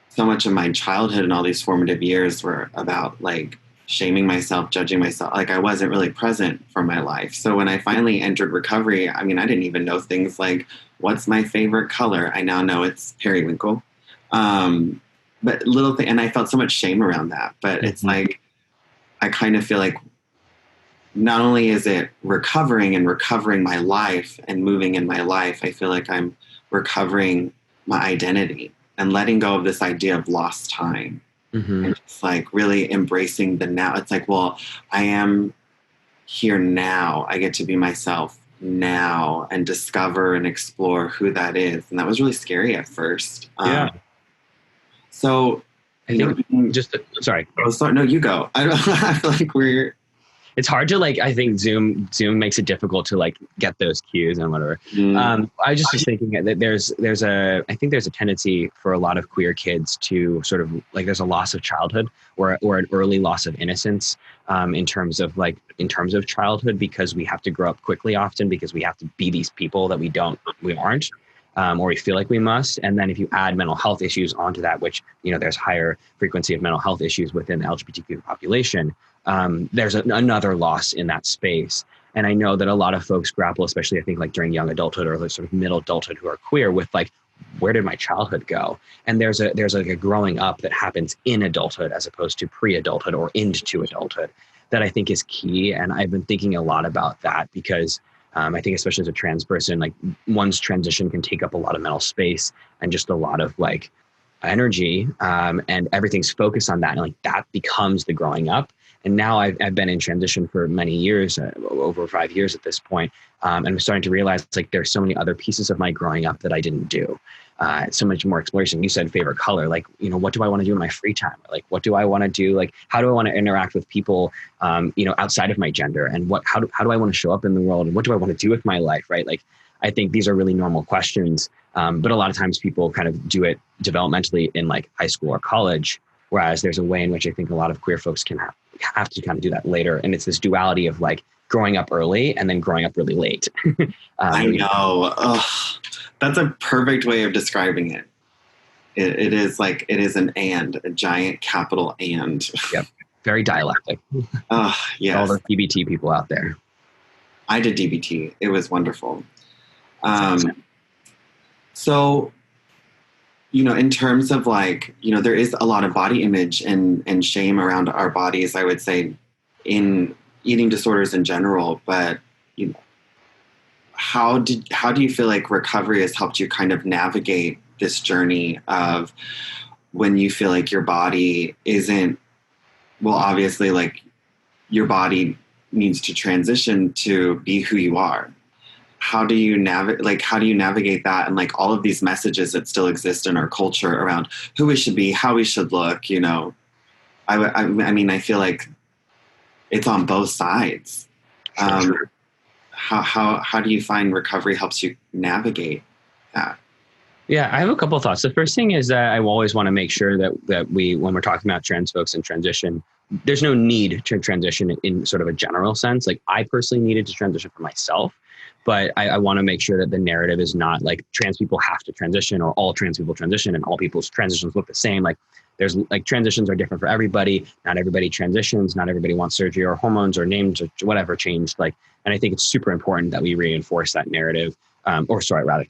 S10: so much of my childhood and all these formative years were about like shaming myself, judging myself. Like I wasn't really present for my life. So when I finally entered recovery, I didn't even know things like, what's my favorite color? I now know it's periwinkle. But little thing, and I felt so much shame around that. But it's like, I kind of feel like not only is it recovering my life and moving in my life, I feel like I'm recovering my identity and letting go of this idea of lost time. And just like really embracing the now. It's like, well, I am here now. I get to be myself now and discover and explore who that is. And that was really scary at first. So
S9: I think sorry.
S10: Oh, sorry. No, you go. I feel like
S9: it's hard to I think Zoom makes it difficult to get those cues and whatever. I just was thinking that there's a tendency for a lot of queer kids to sort of there's a loss of childhood or an early loss of innocence in terms of childhood, because we have to grow up quickly often because we have to be these people that we aren't. Or we feel like we must. And then if you add mental health issues onto that, which, there's higher frequency of mental health issues within the LGBTQ population, there's another loss in that space. And I know that a lot of folks grapple, especially I think during young adulthood or sort of middle adulthood who are queer, with where did my childhood go? And there's a growing up that happens in adulthood as opposed to pre-adulthood or into adulthood that I think is key. And I've been thinking a lot about that because I think especially as a trans person, one's transition can take up a lot of mental space and just a lot of energy, and everything's focused on that. And that becomes the growing up. And now I've been in transition for many years, over 5 years at this point. And I'm starting to realize there's so many other pieces of my growing up that I didn't do. So much more exploration. You said favorite color, what do I want to do in my free time? What do I want to do? How do I want to interact with people, outside of my gender, and how do I want to show up in the world, and what do I want to do with my life? Right. I think these are really normal questions. But a lot of times people kind of do it developmentally in high school or college, whereas there's a way in which I think a lot of queer folks can have to kind of do that later. And it's this duality of growing up early and then growing up really late.
S10: I know. That's a perfect way of describing it. It is a giant capital and.
S9: Yep. Very dialectic.
S10: Yes.
S9: All the DBT people out there.
S10: I did DBT. It was wonderful. So, in terms of there is a lot of body image and shame around our bodies, I would say, in eating disorders in general. But, how do you feel like recovery has helped you kind of navigate this journey of when you feel like your body isn't, well, obviously your body needs to transition to be who you are? How do you navigate that and all of these messages that still exist in our culture around who we should be, how we should look? I feel like it's on both sides. How do you find recovery helps you navigate that?
S9: Yeah, I have a couple of thoughts. The first thing is that I always want to make sure that we, when we're talking about trans folks and transition, there's no need to transition in sort of a general sense. Like I personally needed to transition for myself, but I want to make sure that the narrative is not like trans people have to transition or all trans people transition and all people's transitions look the same. Like there's like transitions are different for everybody. Not everybody transitions. Not everybody wants surgery or hormones or names or whatever changed. Like, and I think it's super important that we reinforce that narrative.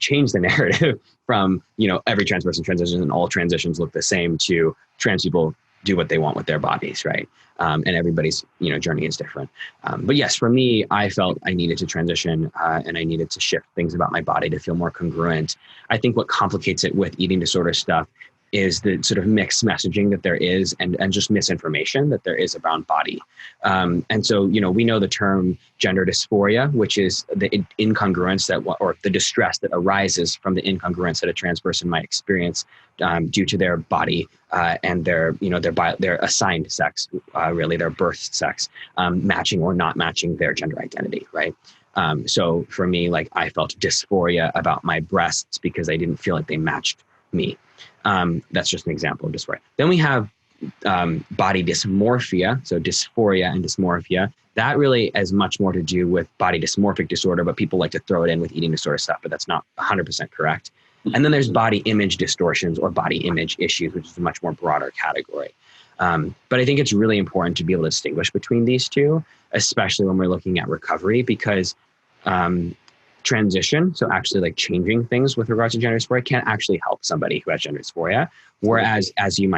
S9: Change the narrative from, every trans person transitions and all transitions look the same to trans people do what they want with their bodies, right? And everybody's, journey is different. But yes, for me, I felt I needed to transition and I needed to shift things about my body to feel more congruent. I think what complicates it with eating disorder stuff is the sort of mixed messaging that there is and just misinformation that there is around body. And so, we know the term gender dysphoria, which is the incongruence or the distress that arises from the incongruence that a trans person might experience due to their body and their assigned sex, really their birth sex, matching or not matching their gender identity, right? So for me, like I felt dysphoria about my breasts because I didn't feel like they matched me. That's just an example of dysphoria. Then we have body dysmorphia. So dysphoria and dysmorphia, that really has much more to do with body dysmorphic disorder, but people like to throw it in with eating disorder stuff, but that's not 100% correct. And then there's body image distortions or body image issues, which is a much more broader category. But I think it's really important to be able to distinguish between these two, especially when we're looking at recovery, because transition, so actually like changing things with regards to gender dysphoria, can actually help somebody who has gender dysphoria. Whereas, as you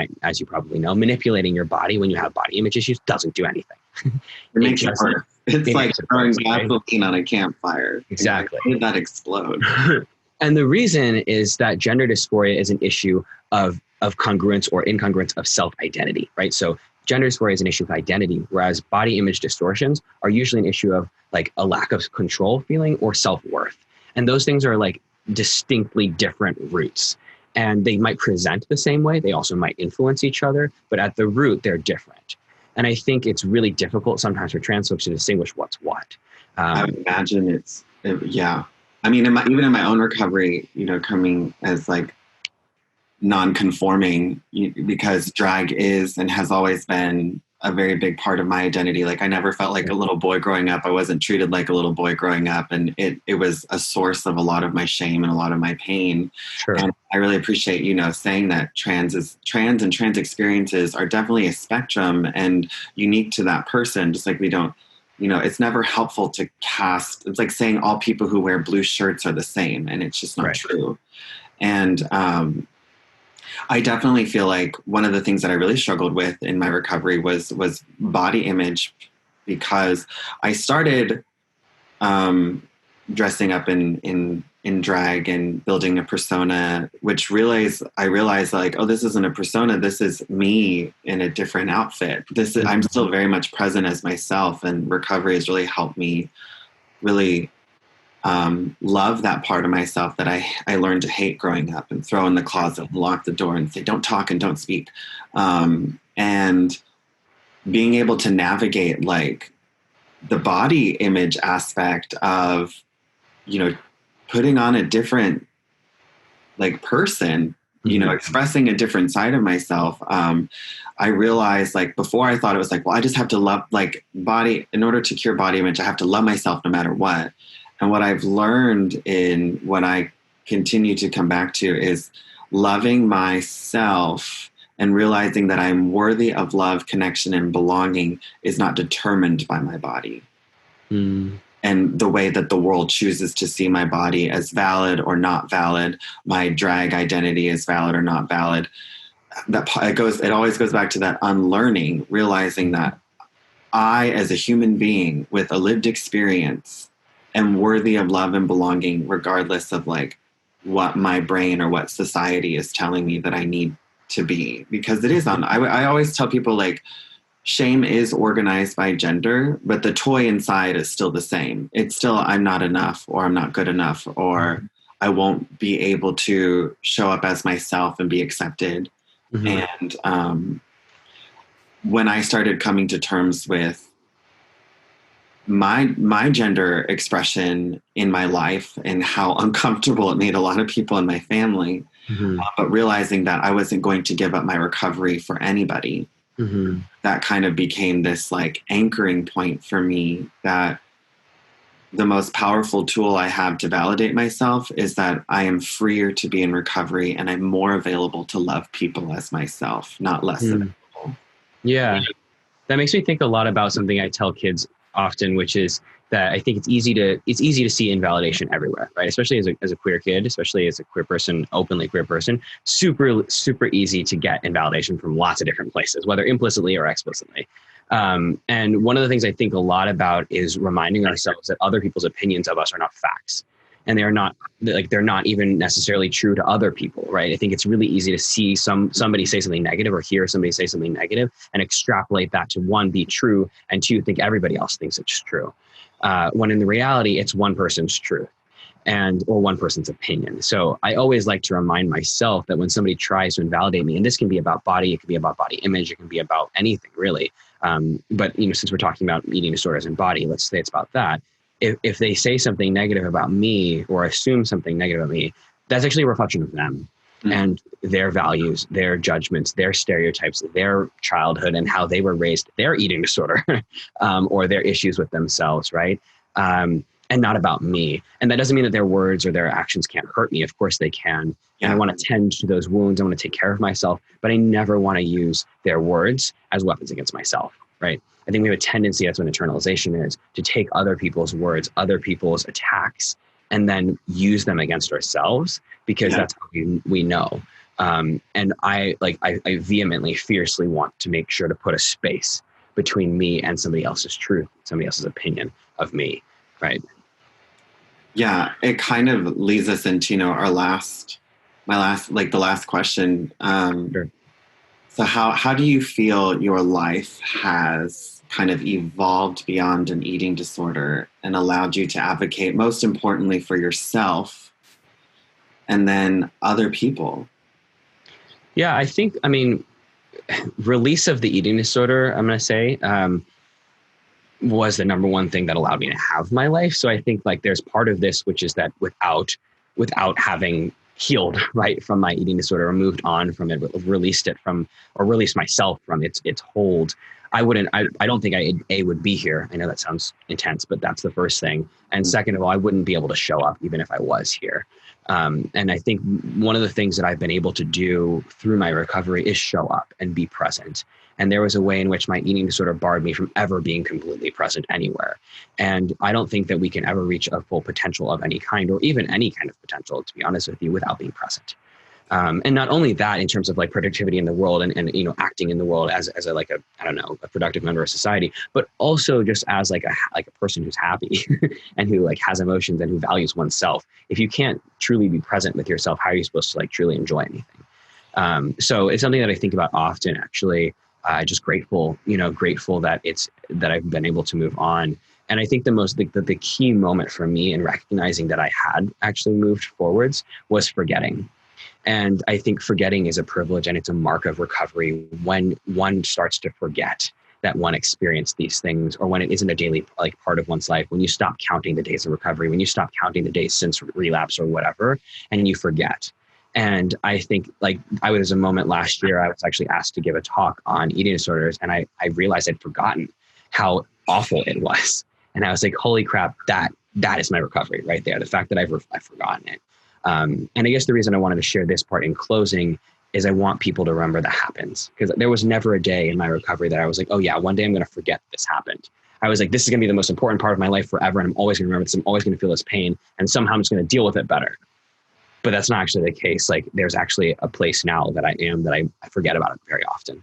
S9: probably know, manipulating your body when you have body image issues doesn't do anything.
S10: It makes it worse. It's like throwing gasoline on a campfire.
S9: Exactly.
S10: How did that explode?
S9: And the reason is that gender dysphoria is an issue of congruence or incongruence of self-identity, right? So gender dysphoria is an issue of identity, whereas body image distortions are usually an issue of like a lack of control feeling or self-worth. And those things are like distinctly different roots. And they might present the same way. They also might influence each other, but at the root, they're different. And I think it's really difficult sometimes for trans folks to distinguish what's what.
S10: I would imagine yeah. I mean, even in my own recovery, coming as like non-conforming, because drag is and has always been a very big part of my identity. Like I never felt like a little boy growing up. I wasn't treated like a little boy growing up. And it was a source of a lot of my shame and a lot of my pain.
S9: Sure.
S10: And I really appreciate, saying that trans and trans experiences are definitely a spectrum and unique to that person. Just like we don't, it's never helpful to cast. It's like saying all people who wear blue shirts are the same. And it's just not true. And, I definitely feel like one of the things that I really struggled with in my recovery was body image, because I started dressing up in drag and building a persona, which I realized like, oh, this isn't a persona. This is me in a different outfit. I'm still very much present as myself, and recovery has really helped me really love that part of myself that I learned to hate growing up and throw in the closet and lock the door and say, don't talk and don't speak. And being able to navigate like the body image aspect of, putting on a different like person, expressing a different side of myself. I realized like before I thought it was like, well, I just have to love like body in order to cure body image. I have to love myself no matter what. And what I've learned in what I continue to come back to is loving myself and realizing that I'm worthy of love, connection, and belonging is not determined by my body. And the way that the world chooses to see my body as valid or not valid, my drag identity is valid or not valid. It always goes back to that unlearning, realizing that I, as a human being with a lived experience, am worthy of love and belonging, regardless of like what my brain or what society is telling me that I need to be. Because it is I always tell people like shame is organized by gender, but the toy inside is still the same. It's still, I'm not enough, or I'm not good enough, or I won't be able to show up as myself and be accepted. And when I started coming to terms with my gender expression in my life and how uncomfortable it made a lot of people in my family. But realizing that I wasn't going to give up my recovery for anybody. That kind of became this like anchoring point for me, that the most powerful tool I have to validate myself is that I am freer to be in recovery, and I'm more available to love people as myself, not less available.
S9: Yeah. That makes me think a lot about something I tell kids often, which is that I think it's easy to see invalidation everywhere, right? Especially as a queer kid, especially as a queer person, openly queer person, super easy to get invalidation from lots of different places, whether implicitly or explicitly. And one of the things I think a lot about is reminding ourselves that other people's opinions of us are not facts. And they're not even necessarily true to other people, right? I think it's really easy to see somebody say something negative or hear somebody say something negative and extrapolate that to, one, be true, and two, think everybody else thinks it's true. When in the reality, it's one person's truth or one person's opinion. So I always like to remind myself that when somebody tries to invalidate me, and this can be about body, it can be about body image, it can be about anything really. But since we're talking about eating disorders and body, let's say it's about that. If they say something negative about me or assume something negative about me, that's actually a reflection of them and their values, their judgments, their stereotypes, their childhood and how they were raised, their eating disorder or their issues with themselves, right? And not about me. And that doesn't mean that their words or their actions can't hurt me. Of course they can. And I want to tend to those wounds. I want to take care of myself, but I never want to use their words as weapons against myself, right? I think we have a tendency, that's what internalization is, to take other people's words, other people's attacks, and then use them against ourselves because that's how we know. And I vehemently, fiercely want to make sure to put a space between me and somebody else's truth, somebody else's opinion of me, right?
S10: Yeah, it kind of leads us into, the last question.
S9: Sure.
S10: So how do you feel your life has kind of evolved beyond an eating disorder and allowed you to advocate, most importantly, for yourself and then other people?
S9: Yeah, release of the eating disorder, I'm going to say, was the number one thing that allowed me to have my life. So I think there's part of this, which is that without having healed right from my eating disorder or moved on from it, released myself from its hold, I don't think I would be here. I know that sounds intense, but that's the first thing. And second of all, I wouldn't be able to show up even if I was here. And I think one of the things that I've been able to do through my recovery is show up and be present. And there was a way in which my eating disorder barred me from ever being completely present anywhere. And I don't think that we can ever reach a full potential of any kind, or even any kind of potential, to be honest with you, without being present. And not only that, in terms of productivity in the world and acting in the world as a productive member of society, but also just as a person who's happy and who has emotions and who values oneself. If you can't truly be present with yourself, how are you supposed to truly enjoy anything? So it's something that I think about often, actually. Just grateful that I've been able to move on. And I think the key moment for me in recognizing that I had actually moved forwards was forgetting. And I think forgetting is a privilege, and it's a mark of recovery when one starts to forget that one experienced these things, or when it isn't a daily part of one's life, when you stop counting the days of recovery, when you stop counting the days since relapse or whatever, and you forget. And I think I was a moment last year, I was actually asked to give a talk on eating disorders, and I realized I'd forgotten how awful it was. And I was like, holy crap, that is my recovery right there. The fact that I've forgotten it. And I guess the reason I wanted to share this part in closing is I want people to remember that happens, because there was never a day in my recovery that I was like, oh yeah, one day I'm going to forget this happened. I was like, this is going to be the most important part of my life forever. And I'm always going to remember this. I'm always going to feel this pain. And somehow I'm just going to deal with it better. But that's not actually the case. There's actually a place now that I forget about it very often,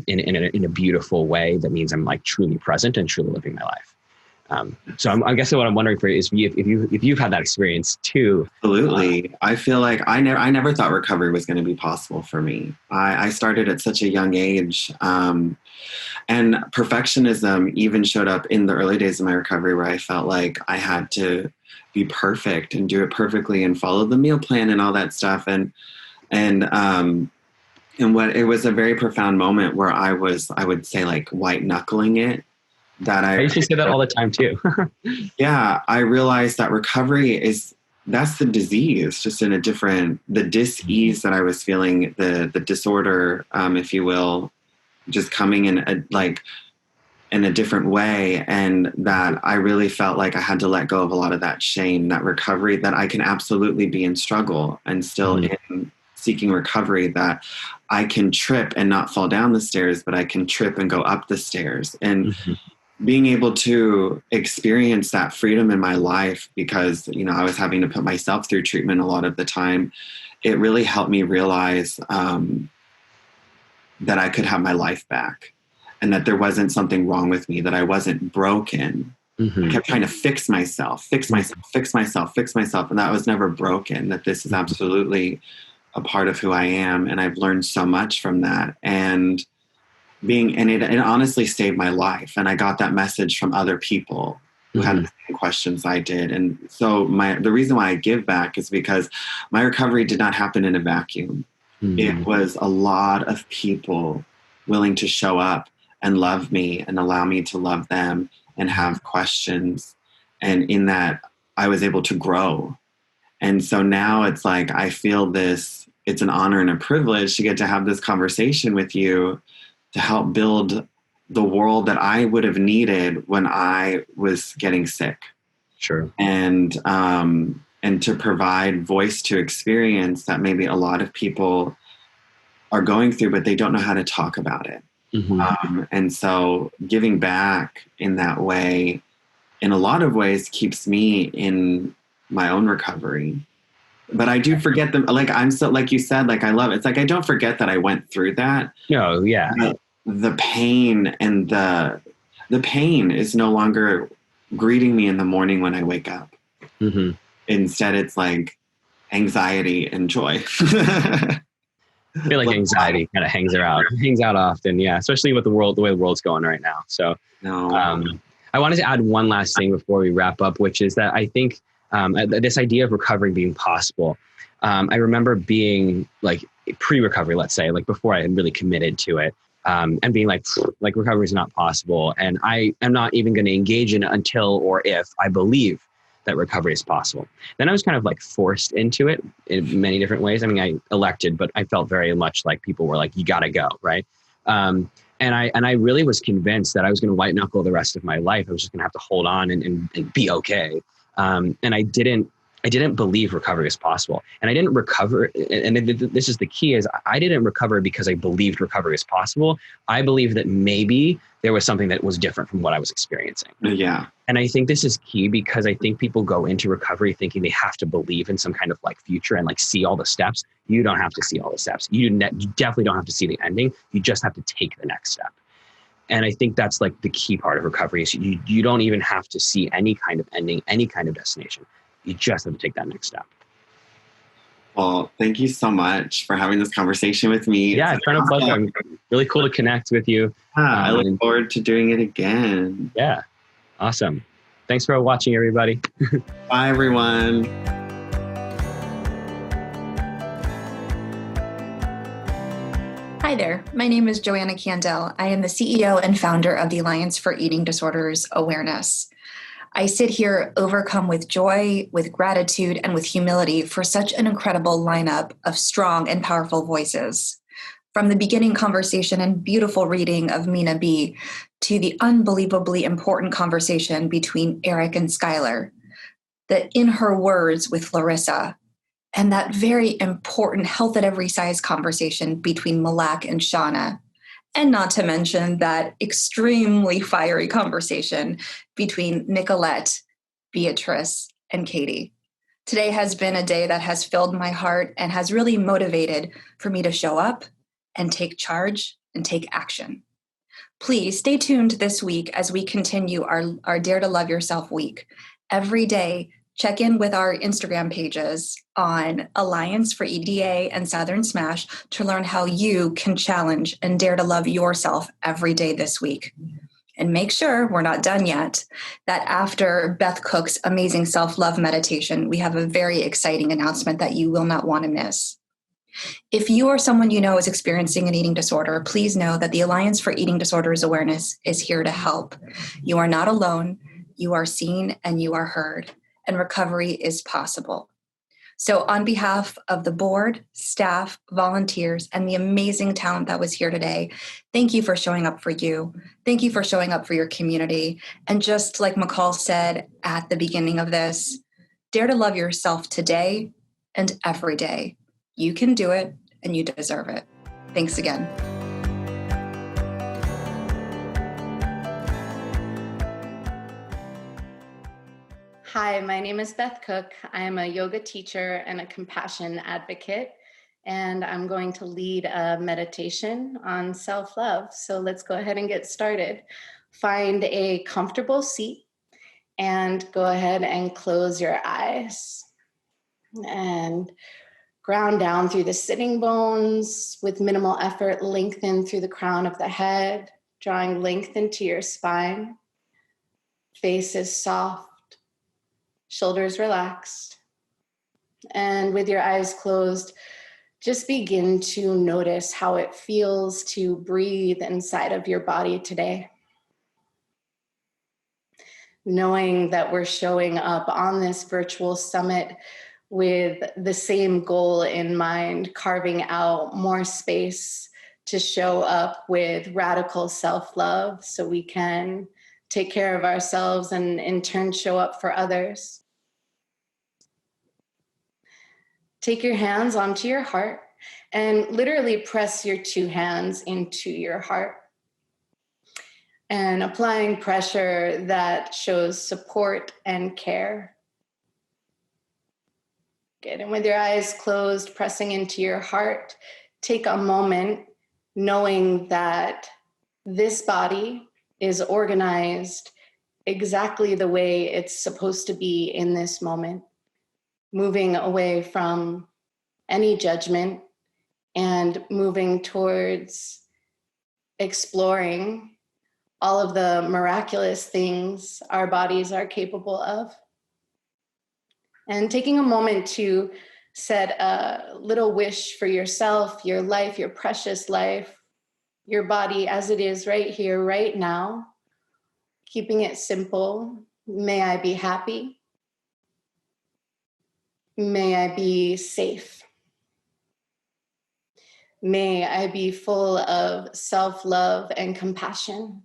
S9: in a beautiful way that means I'm truly present and truly living my life. So I guess what I'm wondering for you is if you've had that experience too.
S10: Absolutely. I feel like I never thought recovery was going to be possible for me. I started at such a young age, and perfectionism even showed up in the early days of my recovery, where I felt like I had to be perfect and do it perfectly and follow the meal plan and all that stuff. And what it was a very profound moment where I would say white knuckling it that
S9: I used to say that all the time too.
S10: Yeah, I realized that recovery that's the disease, just in a different, the dis-ease that I was feeling, the disorder, if you will, just coming in in a different way. And that I really felt like I had to let go of a lot of that shame, that recovery, that I can absolutely be in struggle and still in seeking recovery, that I can trip and not fall down the stairs, but I can trip and go up the stairs. And being able to experience that freedom in my life, because, I was having to put myself through treatment a lot of the time, it really helped me realize that I could have my life back and that there wasn't something wrong with me, that I wasn't broken. I kept trying to fix myself. And that was never broken, that this is absolutely a part of who I am. And I've learned so much from that. And it honestly saved my life. And I got that message from other people who had the same questions I did. And so the reason why I give back is because my recovery did not happen in a vacuum. It was a lot of people willing to show up and love me and allow me to love them and have questions. And in that, I was able to grow. And so now it's like, I feel it's an honor and a privilege to get to have this conversation with you, to help build the world that I would have needed when I was getting sick.
S9: Sure. And
S10: to provide voice to experience that maybe a lot of people are going through, but they don't know how to talk about it. And so giving back in that way, in a lot of ways, keeps me in my own recovery. But I do forget them. I'm so, like you said, I love it. It's I don't forget that I went through that.
S9: No, yeah.
S10: The pain and the pain is no longer greeting me in the morning when I wake up. Instead, it's anxiety and joy.
S9: I feel like anxiety kind of hangs out often. Yeah. Especially with the way the world's going right now. So I wanted to add one last thing before we wrap up, which is that I think this idea of recovery being possible. I remember being pre-recovery, let's say, before I had really committed to it, and being like recovery is not possible. And I am not even going to engage in it until or if I believe that recovery is possible. Then I was kind of forced into it in many different ways. I mean, I elected, but I felt very much like people were you got to go. Right. And I really was convinced that I was going to white knuckle the rest of my life. I was just going to have to hold on and be okay. And I didn't believe recovery was possible. And I didn't recover. And this is the key, is I didn't recover because I believed recovery was possible. I believed that maybe there was something that was different from what I was experiencing.
S10: Yeah. And
S9: I think this is key, because I think people go into recovery thinking they have to believe in some kind of future and see all the steps. You don't have to see all the steps. You definitely don't have to see the ending. You just have to take the next step. And I think that's the key part of recovery, is you don't even have to see any kind of ending, any kind of destination. You just have to take that next step.
S10: Well, thank you so much for having this conversation with me.
S9: Yeah, it's been a pleasure. Really cool to connect with you.
S10: I look forward to doing it again.
S9: Yeah, awesome. Thanks for watching, everybody.
S10: Bye, everyone.
S11: Hi there. My name is Joanna Candell. I am the CEO and founder of the Alliance for Eating Disorders Awareness. I sit here overcome with joy, with gratitude, and with humility for such an incredible lineup of strong and powerful voices. From the beginning conversation and beautiful reading of Mina B, to the unbelievably important conversation between Eric and Skylar, the In Her Words with Larissa, and that very important health at every size conversation between Malak and Shauna. And not to mention that extremely fiery conversation between Nicolette, Beatrice, and Katie. Today has been a day that has filled my heart and has really motivated for me to show up and take charge and take action. Please stay tuned this week as we continue our Dare to Love Yourself week. Every day, check in with our Instagram pages on Alliance for EDA and Southern Smash to learn how you can challenge and dare to love yourself every day this week. And make sure, we're not done yet, that after Beth Cook's amazing self-love meditation, we have a very exciting announcement that you will not want to miss. If you or someone you know is experiencing an eating disorder, please know that the Alliance for Eating Disorders Awareness is here to help. You are not alone, you are seen, and you are heard, and recovery is possible. So on behalf of the board, staff, volunteers, and the amazing talent that was here today, thank you for showing up for you. Thank you for showing up for your community. And just like McCall said at the beginning of this, dare to love yourself today and every day. You can do it and you deserve it. Thanks again.
S12: Hi, my name is Beth Cook. I am a yoga teacher and a compassion advocate, and I'm going to lead a meditation on self-love. So let's go ahead and get started. Find a comfortable seat and go ahead and close your eyes. And ground down through the sitting bones with minimal effort, lengthen through the crown of the head, drawing length into your spine. Face is soft. Shoulders relaxed. And with your eyes closed, just begin to notice how it feels to breathe inside of your body today. Knowing that we're showing up on this virtual summit with the same goal in mind, carving out more space to show up with radical self-love so we can take care of ourselves and in turn show up for others. Take your hands onto your heart and literally press your two hands into your heart. And applying pressure that shows support and care. Good. And with your eyes closed, pressing into your heart, take a moment knowing that this body is organized exactly the way it's supposed to be in this moment, moving away from any judgment and moving towards exploring all of the miraculous things our bodies are capable of. And taking a moment to set a little wish for yourself, your life, your precious life, your body as it is right here, right now. Keeping it simple. May I be happy. May I be safe. May I be full of self-love and compassion.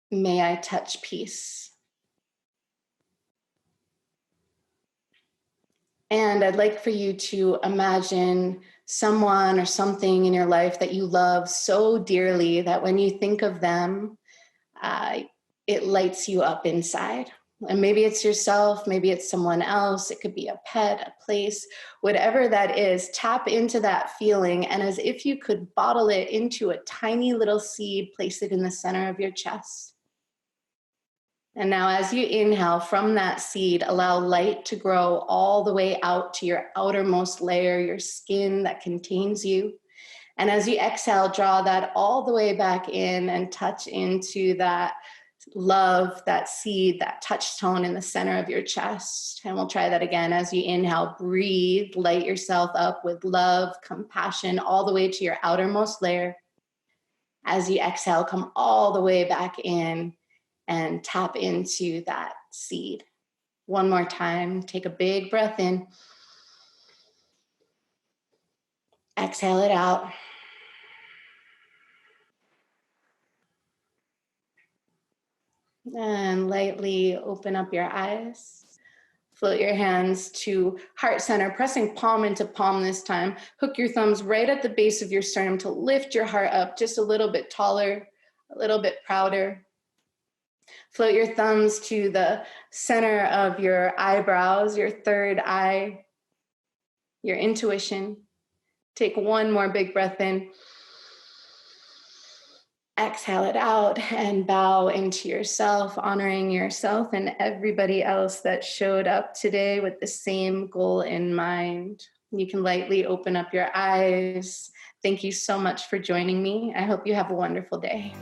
S12: May I touch peace. And I'd like for you to imagine someone or something in your life that you love so dearly that when you think of them, it lights you up inside. And maybe it's yourself, maybe it's someone else. It could be a pet, a place, whatever that is. Tap into that feeling, and as if you could bottle it into a tiny little seed, place it in the center of your chest. And now as you inhale from that seed, allow light to grow all the way out to your outermost layer, your skin that contains you. And as you exhale, draw that all the way back in and touch into that love, that seed, that touchstone in the center of your chest. And we'll try that again. As you inhale, breathe, light yourself up with love, compassion, all the way to your outermost layer. As you exhale, come all the way back in and tap into that seed. One more time, take a big breath in. Exhale it out. And lightly open up your eyes. Float your hands to heart center, pressing palm into palm this time. Hook your thumbs right at the base of your sternum to lift your heart up just a little bit taller, a little bit prouder. Float your thumbs to the center of your eyebrows, your third eye, your intuition. Take one more big breath in. Exhale it out and bow into yourself, honoring yourself and everybody else that showed up today with the same goal in mind. You can lightly open up your eyes. Thank you so much for joining me. I hope you have a wonderful day.